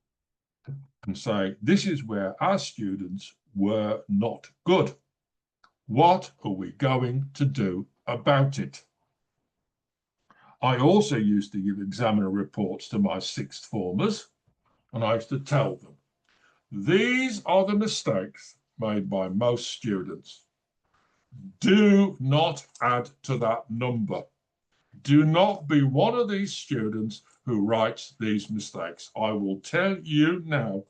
and say, this is where our students were not good. What are we going to do about it? I also used to give examiner reports to my sixth formers, and I used to tell them, these are the mistakes made by most students. Do not add to that number. Do not be one of these students who writes these mistakes. I will tell you now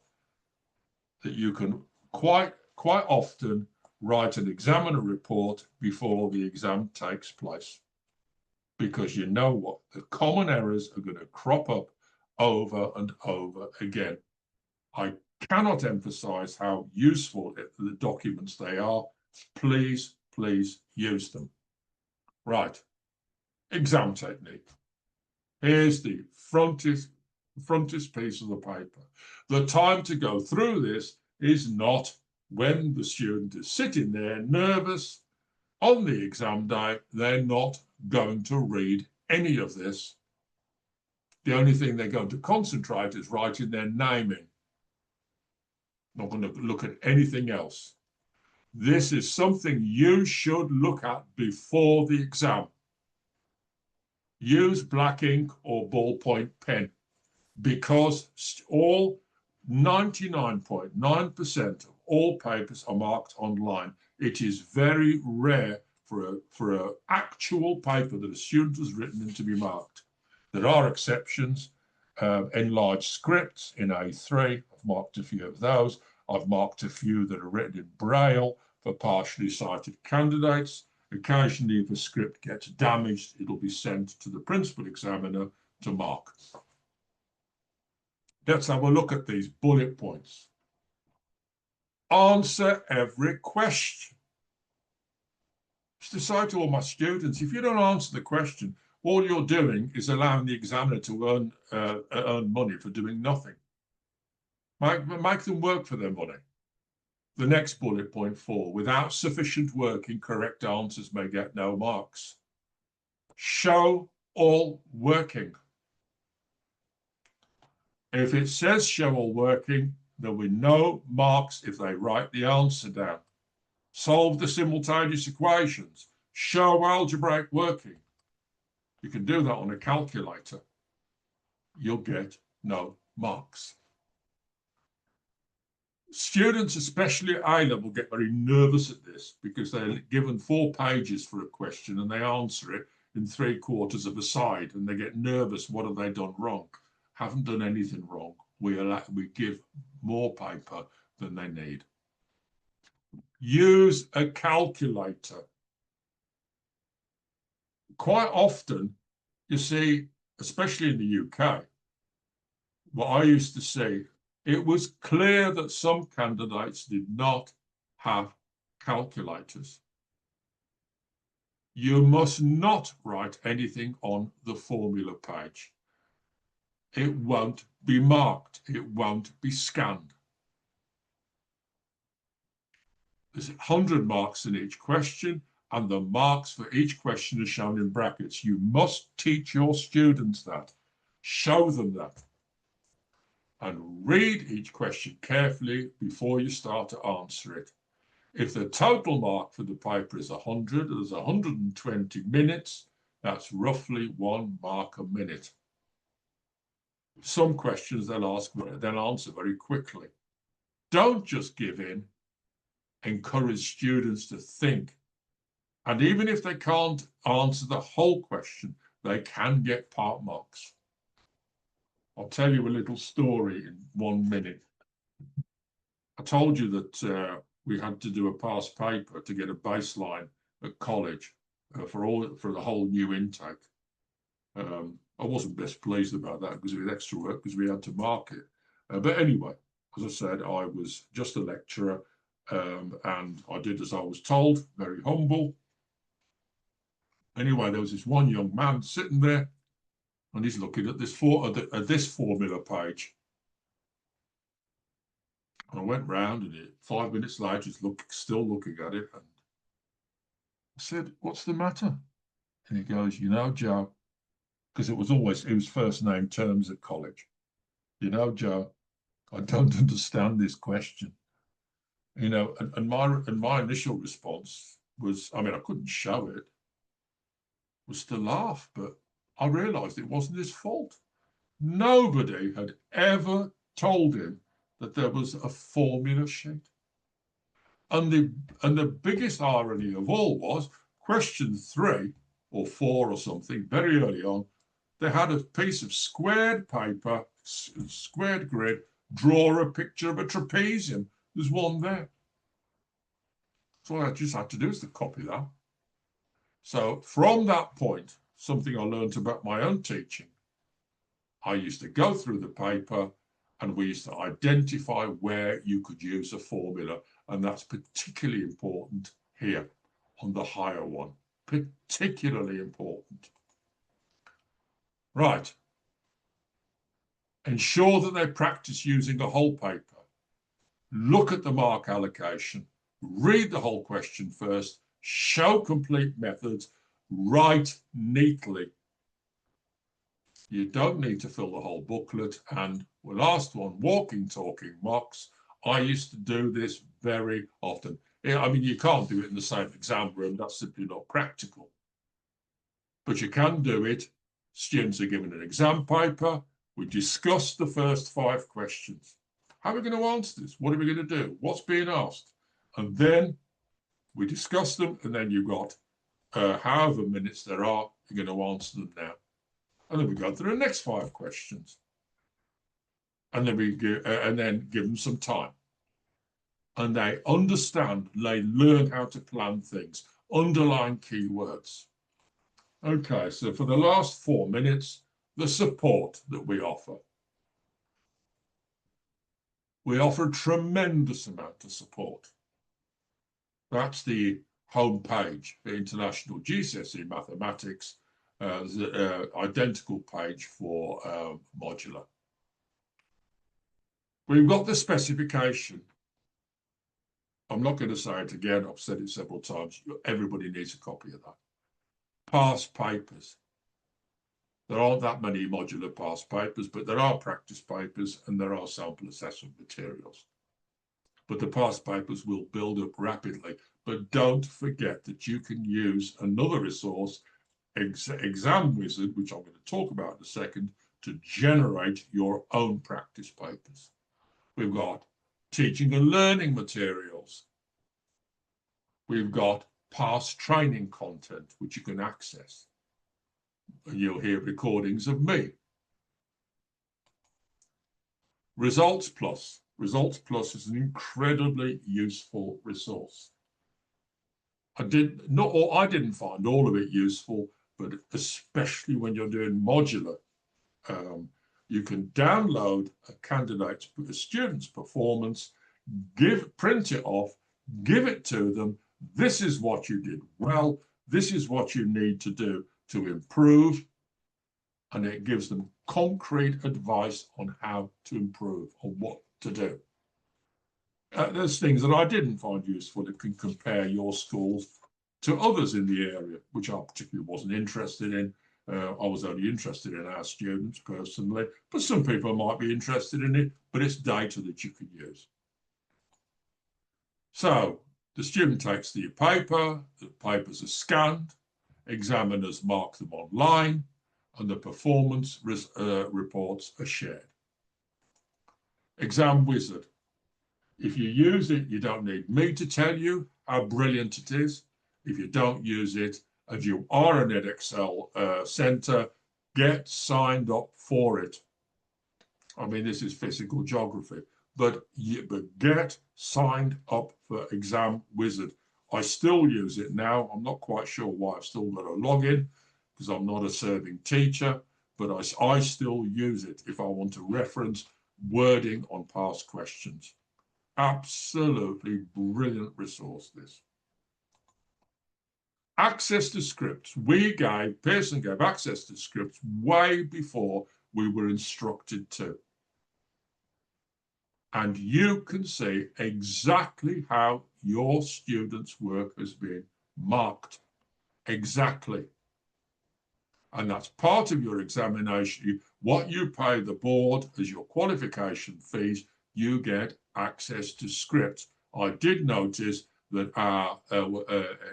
that you can quite often write an examiner report before the exam takes place, because you know what? The common errors are going to crop up over and over again. I cannot emphasize how useful the documents they are. Please, please use them. Right. Exam technique. Here's the frontispiece of the paper. The time to go through this is not when the student is sitting there nervous on the exam day. They're not going to read any of this. The only thing they're going to concentrate is writing their name in. Not going to look at anything else. This is something you should look at before the exam. Use black ink or ballpoint pen, because all 99.9% of all papers are marked online. It is very rare for an actual paper that a student has written in to be marked. There are exceptions. Enlarged scripts in A3, I've marked a few of those. I've marked a few that are written in Braille for partially sighted candidates. Occasionally, if a script gets damaged, it'll be sent to the principal examiner to mark. Let's have a look at these bullet points. Answer every question. Just to say to all my students, if you don't answer the question, all you're doing is allowing the examiner to earn money for doing nothing. Make them work for their money. The next bullet point 4, without sufficient work, incorrect answers may get no marks. Show all working. If it says show all working, there will be no marks if they write the answer down. Solve the simultaneous equations. Show algebraic working. You can do that on a calculator. You'll get no marks. Students, especially at A-level, get very nervous at this because they're given 4 pages for a question and they answer it in 3/4 of a side and they get nervous. What have they done wrong? Haven't done anything wrong. We give more paper than they need. Use a calculator. Quite often, you see, especially in the UK, what I used to see, it was clear that some candidates did not have calculators. You must not write anything on the formula page. It won't be marked. It won't be scanned. There's 100 marks in each question, and the marks for each question are shown in brackets. You must teach your students that. Show them that. And read each question carefully before you start to answer it. If the total mark for the paper is 100, there's 120 minutes. That's roughly 1 mark a minute. Some questions they'll answer very quickly. Don't just give in. Encourage students to think. And even if they can't answer the whole question, they can get part marks. I'll tell you a little story in 1 minute. I told you that we had to do a past paper to get a baseline at college for the whole new intake. I wasn't best pleased about that because it was extra work because we had to mark it. But anyway, as I said, I was just a lecturer and I did as I was told, very humble. Anyway, there was this one young man sitting there and he's looking at this formula page. And I went round and 5 minutes later, he's still looking at it. And I said, "What's the matter?" And he goes, "You know, Joe," because it was first name terms at college. "You know, Joe, I don't understand this question." You know, and my initial response was, I mean, I couldn't show it, was to laugh, but I realized it wasn't his fault. Nobody had ever told him that there was a formula sheet. And the biggest irony of all was question 3 or 4 or something, very early on, they had a piece of squared paper, squared grid, draw a picture of a trapezium. There's one there. So all I just had to do is to copy that. So from that point, something I learned about my own teaching, I used to go through the paper and we used to identify where you could use a formula. And that's particularly important here on the higher one, particularly important. Right. Ensure that they practice using a whole paper. Look at the mark allocation. Read the whole question first. Show complete methods. Write neatly. You don't need to fill the whole booklet. And the last one, walking, talking mocks. I used to do this very often. I mean, you can't do it in the same exam room. That's simply not practical. But you can do it. Students are given an exam paper. We discuss the first 5 questions. How are we going to answer this? What are we going to do? What's being asked? And then we discuss them, and then you've got however minutes there are, you're going to answer them now. And then we go through the next 5 questions. And then we give them some time. And they understand, they learn how to plan things, underline keywords. Okay, so for the last 4 minutes, the support that we offer. We offer a tremendous amount of support. That's the home page for International GCSE Mathematics, the identical page for Modular. We've got the specification. I'm not going to say it again. I've said it several times. Everybody needs a copy of that. Past papers. There aren't that many modular past papers, but there are practice papers and there are sample assessment materials. But the past papers will build up rapidly. But don't forget that you can use another resource, Exam Wizard, which I'm going to talk about in a second, to generate your own practice papers. We've got teaching and learning materials. We've got past training content, which you can access. You'll hear recordings of me. Results Plus. Results Plus is an incredibly useful resource. I didn't find all of it useful, but especially when you're doing modular, you can download a student's performance, print it off, give it to them. This is what you did well. This is what you need to do to improve. And it gives them concrete advice on how to improve or what to do. There's things that I didn't find useful. It can compare your schools to others in the area, which I particularly wasn't interested in. I was only interested in our students personally, but some people might be interested in it, but it's data that you can use. So the student takes the paper, the papers are scanned, examiners mark them online, and the performance reports are shared. Exam Wizard. If you use it, you don't need me to tell you how brilliant it is. If you don't use it, if you are an Edexcel center, get signed up for it. I mean, this is physical geography, but get signed up for Exam Wizard. I still use it now. I'm not quite sure why I've still got a login, because I'm not a serving teacher, but I still use it if I want to reference wording on past questions. Absolutely brilliant resource, this. Access to scripts. Pearson gave access to scripts way before we were instructed to. And you can see exactly how your students' work has been marked. Exactly. And that's part of your examination. What you pay the board as your qualification fees, you get access to scripts. I did notice that our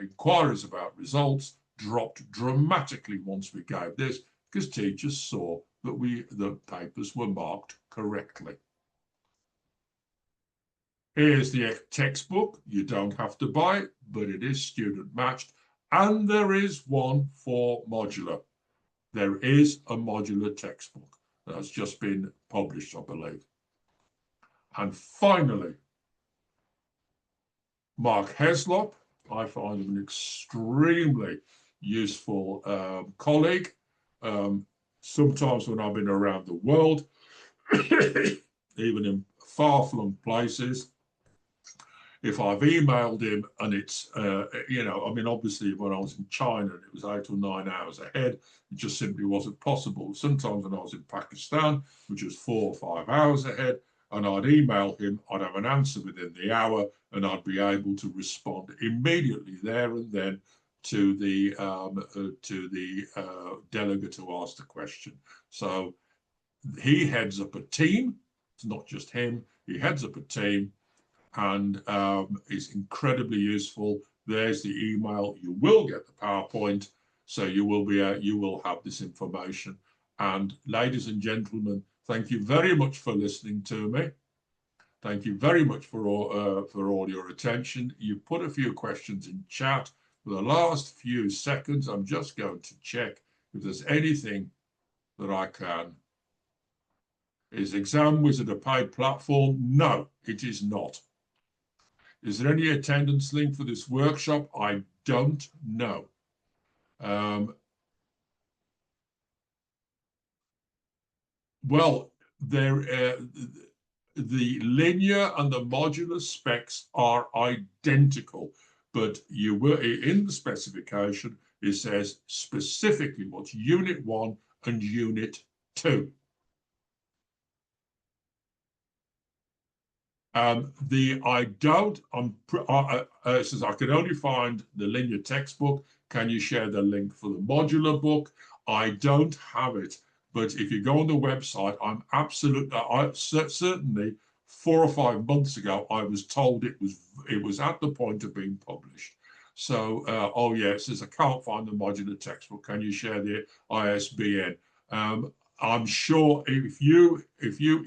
inquiries about results dropped dramatically once we gave this, because teachers saw that the papers were marked correctly. Here's the textbook. You don't have to buy it, but it is student matched. And there is one for modular. There is a modular textbook that's just been published, I believe. And finally, Mark Heslop. I find him an extremely useful colleague. Sometimes when I've been around the world, even in far-flung places, if I've emailed him and it's, I mean, obviously when I was in China and it was 8 or 9 hours ahead, it just simply wasn't possible. Sometimes when I was in Pakistan, which was 4 or 5 hours ahead, and I'd email him, I'd have an answer within the hour, and I'd be able to respond immediately there and then to the delegate who asked the question. So he heads up a team. It's not just him. He heads up a team, and is incredibly useful. There's the email. You will get the PowerPoint, so you will have this information. And ladies and gentlemen, thank you very much for listening to me. Thank you very much for all your attention. You put a few questions in chat. For the last few seconds, I'm just going to check if there's anything that I can. Is Exam Wizard a paid platform? No, it is not. Is there any attendance link for this workshop? I don't know. Well, the linear and the modular specs are identical, but you will, in the specification, it says specifically what's Unit 1 and Unit 2. It says I can only find the linear textbook. Can you share the link for the modular book? I don't have it, but if you go on the website, I'm absolutely, certainly 4 or 5 months ago, I was told it was at the point of being published. So, oh yeah, it says I can't find the modular textbook. Can you share the ISBN? I'm sure if you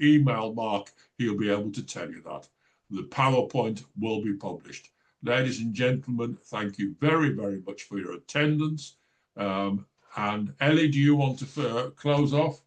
email Mark, he'll be able to tell you that. The PowerPoint will be published. Ladies and gentlemen, thank you very, very much for your attendance. And Ellie, do you want to close off?